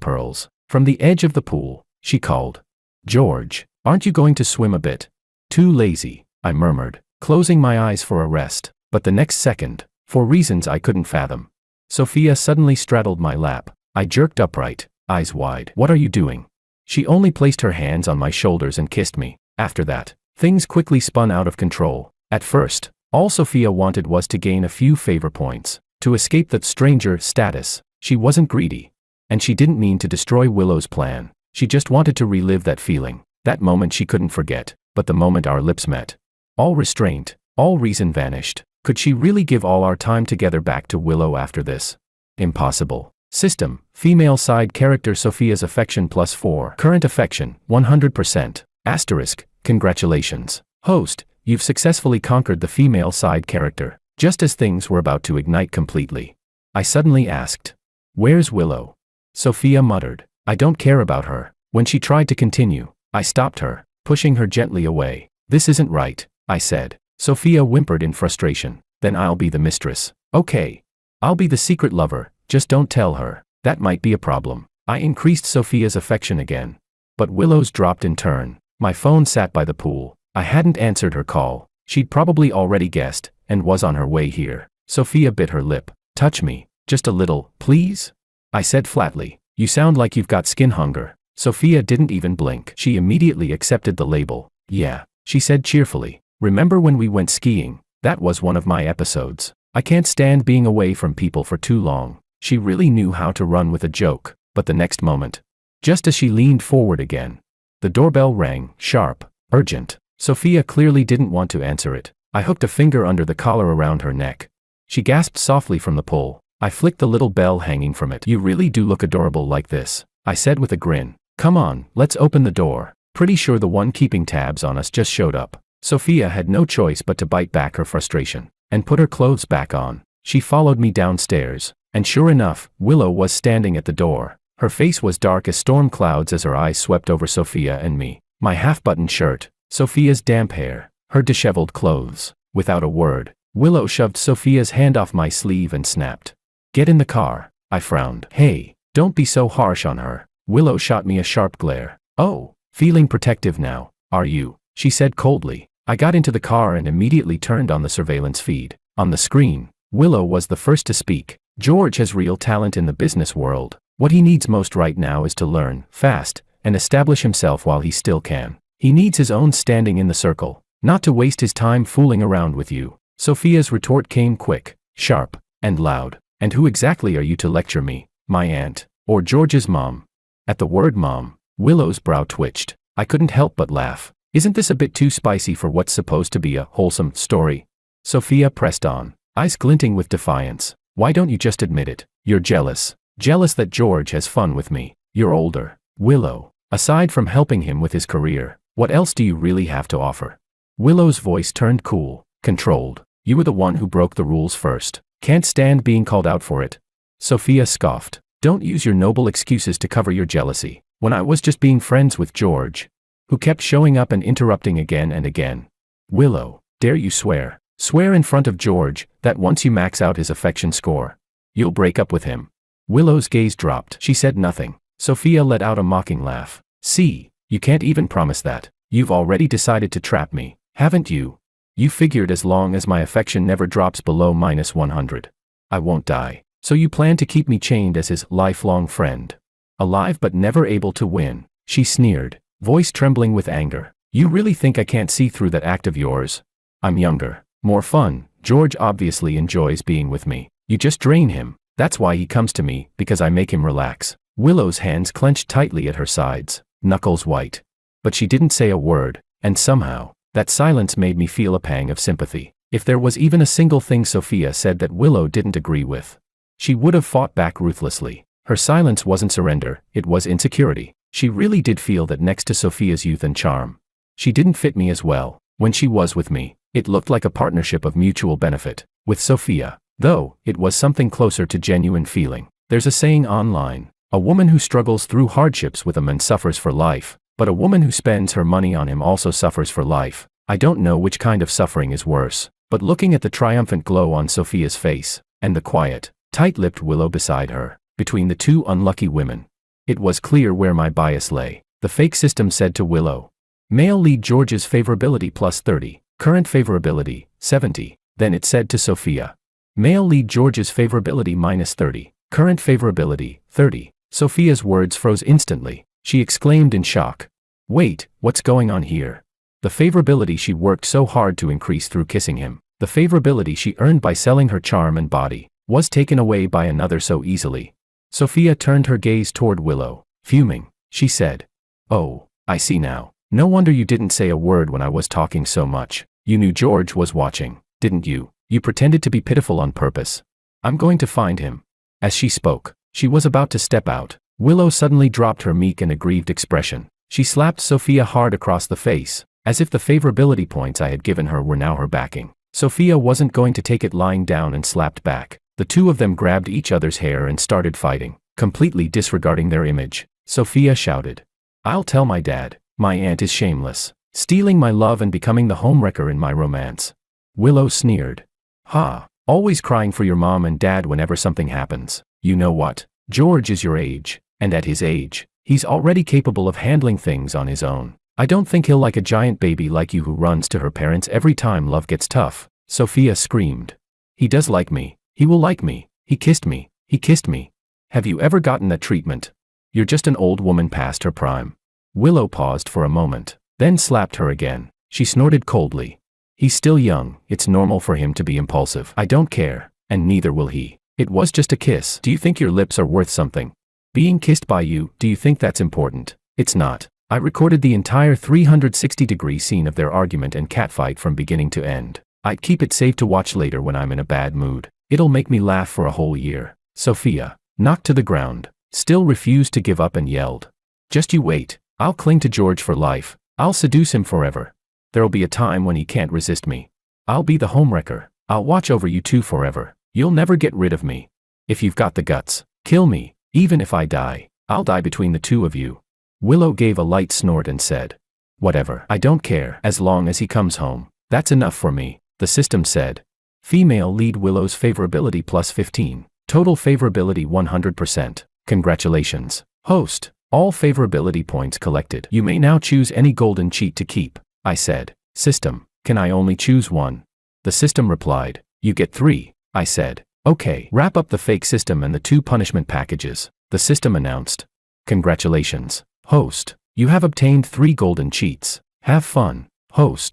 pearls. From the edge of the pool, she called, "George, aren't you going to swim a bit?" "Too lazy," I murmured, closing my eyes for a rest. But the next second, for reasons I couldn't fathom, Sophia suddenly straddled my lap. I jerked upright, eyes wide. "What are you doing?" She only placed her hands on my shoulders and kissed me. After that, things quickly spun out of control. At first, all Sophia wanted was to gain a few favor points, to escape that stranger status. She wasn't greedy. And she didn't mean to destroy Willow's plan. She just wanted to relive that feeling, that moment she couldn't forget. But the moment our lips met, all restraint, all reason vanished. Could she really give all our time together back to Willow after this? Impossible. System, female side character Sophia's affection +4. Current affection, 100%. Asterisk, congratulations. Host, you've successfully conquered the female side character. Just as things were about to ignite completely, I suddenly asked, "Where's Willow?" Sophia muttered, "I don't care about her." When she tried to continue, I stopped her, pushing her gently away. "This isn't right," I said. Sophia whimpered in frustration. "Then I'll be the mistress." "Okay. I'll be the secret lover, just don't tell her." That might be a problem. I increased Sophia's affection again. But Willow's dropped in turn. My phone sat by the pool. I hadn't answered her call. She'd probably already guessed, and was on her way here. Sophia bit her lip. "Touch me, just a little, please?" I said flatly. "You sound like you've got skin hunger." Sophia didn't even blink. She immediately accepted the label. "Yeah," she said cheerfully. "Remember when we went skiing? That was one of my episodes. I can't stand being away from people for too long." She really knew how to run with a joke. But the next moment, just as she leaned forward again, the doorbell rang, sharp, urgent. Sophia clearly didn't want to answer it. I hooked a finger under the collar around her neck. She gasped softly from the pull. I flicked the little bell hanging from it. "You really do look adorable like this," I said with a grin. "Come on, let's open the door." Pretty sure the one keeping tabs on us just showed up. Sophia had no choice but to bite back her frustration and put her clothes back on. She followed me downstairs, and sure enough, Willow was standing at the door. Her face was dark as storm clouds as her eyes swept over Sophia and me. My half-buttoned shirt, Sophia's damp hair, her disheveled clothes. Without a word, Willow shoved Sophia's hand off my sleeve and snapped, "Get in the car." I frowned. "Hey, don't be so harsh on her." Willow shot me a sharp glare. "Oh, feeling protective now, are you?" she said coldly. I got into the car and immediately turned on the surveillance feed. On the screen, Willow was the first to speak. "George has real talent in the business world. What he needs most right now is to learn, fast, and establish himself while he still can. He needs his own standing in the circle, not to waste his time fooling around with you." Sophia's retort came quick, sharp, and loud. "And who exactly are you to lecture me? My aunt? Or George's mom?" At the word mom, Willow's brow twitched. I couldn't help but laugh. "Isn't this a bit too spicy for what's supposed to be a wholesome story?" Sophia pressed on, eyes glinting with defiance. "Why don't you just admit it? You're jealous. Jealous that George has fun with me. You're older. Willow. Aside from helping him with his career, what else do you really have to offer?" Willow's voice turned cool, controlled. "You were the one who broke the rules first. Can't stand being called out for it." Sophia scoffed. "Don't use your noble excuses to cover your jealousy, when I was just being friends with George, who kept showing up and interrupting again and again." "Willow, dare you swear? Swear in front of George that once you max out his affection score, you'll break up with him." Willow's gaze dropped. She said nothing. Sophia let out a mocking laugh. "See, you can't even promise that. You've already decided to trap me, haven't you? You figured as long as my affection never drops below -100, I won't die. So you plan to keep me chained as his lifelong friend. Alive but never able to win." She sneered, voice trembling with anger. "You really think I can't see through that act of yours? I'm younger, more fun. George obviously enjoys being with me. You just drain him. That's why he comes to me, because I make him relax." Willow's hands clenched tightly at her sides, knuckles white. But she didn't say a word, and somehow, that silence made me feel a pang of sympathy. If there was even a single thing Sophia said that Willow didn't agree with, she would have fought back ruthlessly. Her silence wasn't surrender, it was insecurity. She really did feel that next to Sophia's youth and charm, she didn't fit me as well. When she was with me, it looked like a partnership of mutual benefit. With Sophia, though, it was something closer to genuine feeling. There's a saying online, a woman who struggles through hardships with a man suffers for life, but a woman who spends her money on him also suffers for life. I don't know which kind of suffering is worse, but looking at the triumphant glow on Sophia's face, and the quiet, tight-lipped Willow beside her, between the two unlucky women, it was clear where my bias lay. The fake system said to Willow, "Male lead George's favorability +30, current favorability, 70. Then it said to Sophia, "Male lead George's favorability -30, current favorability, 30. Sophia's words froze instantly. she exclaimed in shock. Wait, what's going on here? The favorability she worked so hard to increase through kissing him, the favorability she earned by selling her charm and body, was taken away by another so easily. Sophia turned her gaze toward Willow. Fuming, she said, "Oh, I see now. No wonder you didn't say a word when I was talking so much. You knew George was watching, didn't you? You pretended to be pitiful on purpose. I'm going to find him." As she spoke, she was about to step out. Willow suddenly dropped her meek and aggrieved expression. She slapped Sophia hard across the face, as if the favorability points I had given her were now her backing. Sophia wasn't going to take it lying down and slapped back. The two of them grabbed each other's hair and started fighting, completely disregarding their image. Sophia shouted, "I'll tell my dad. My aunt is shameless, stealing my love and becoming the homewrecker in my romance." Willow sneered. "Ha, always crying for your mom and dad whenever something happens. You know what? George is your age, and at his age, he's already capable of handling things on his own. I don't think he'll like a giant baby like you who runs to her parents every time love gets tough." Sophia screamed. "He does like me. He will like me. He kissed me. He kissed me. Have you ever gotten that treatment? You're just an old woman past her prime." Willow paused for a moment, then slapped her again. She snorted coldly. "He's still young. It's normal for him to be impulsive. I don't care, and neither will he. It was just a kiss. Do you think your lips are worth something? Being kissed by you, do you think that's important? It's not." I recorded the entire 360-degree scene of their argument and catfight from beginning to end. I'd keep it saved to watch later when I'm in a bad mood. It'll make me laugh for a whole year. Sophia, knocked to the ground, still refused to give up and yelled, "Just you wait. I'll cling to George for life. I'll seduce him forever. There'll be a time when he can't resist me. I'll be the homewrecker. I'll watch over you two forever. You'll never get rid of me. If you've got the guts, kill me. Even if I die, I'll die between the two of you." Willow gave a light snort and said, "Whatever. I don't care. As long as he comes home, that's enough for me," the system said. Female lead Willow's favorability plus 15. Total favorability 100%. Congratulations, host. All favorability points collected. You may now choose any golden cheat to keep. I said, "System, can I only choose one?" The system replied, "You get 3. I said, "Okay, wrap up the fake system and the 2 punishment packages." The system announced, "Congratulations, host. You have obtained 3 golden cheats. Have fun, host."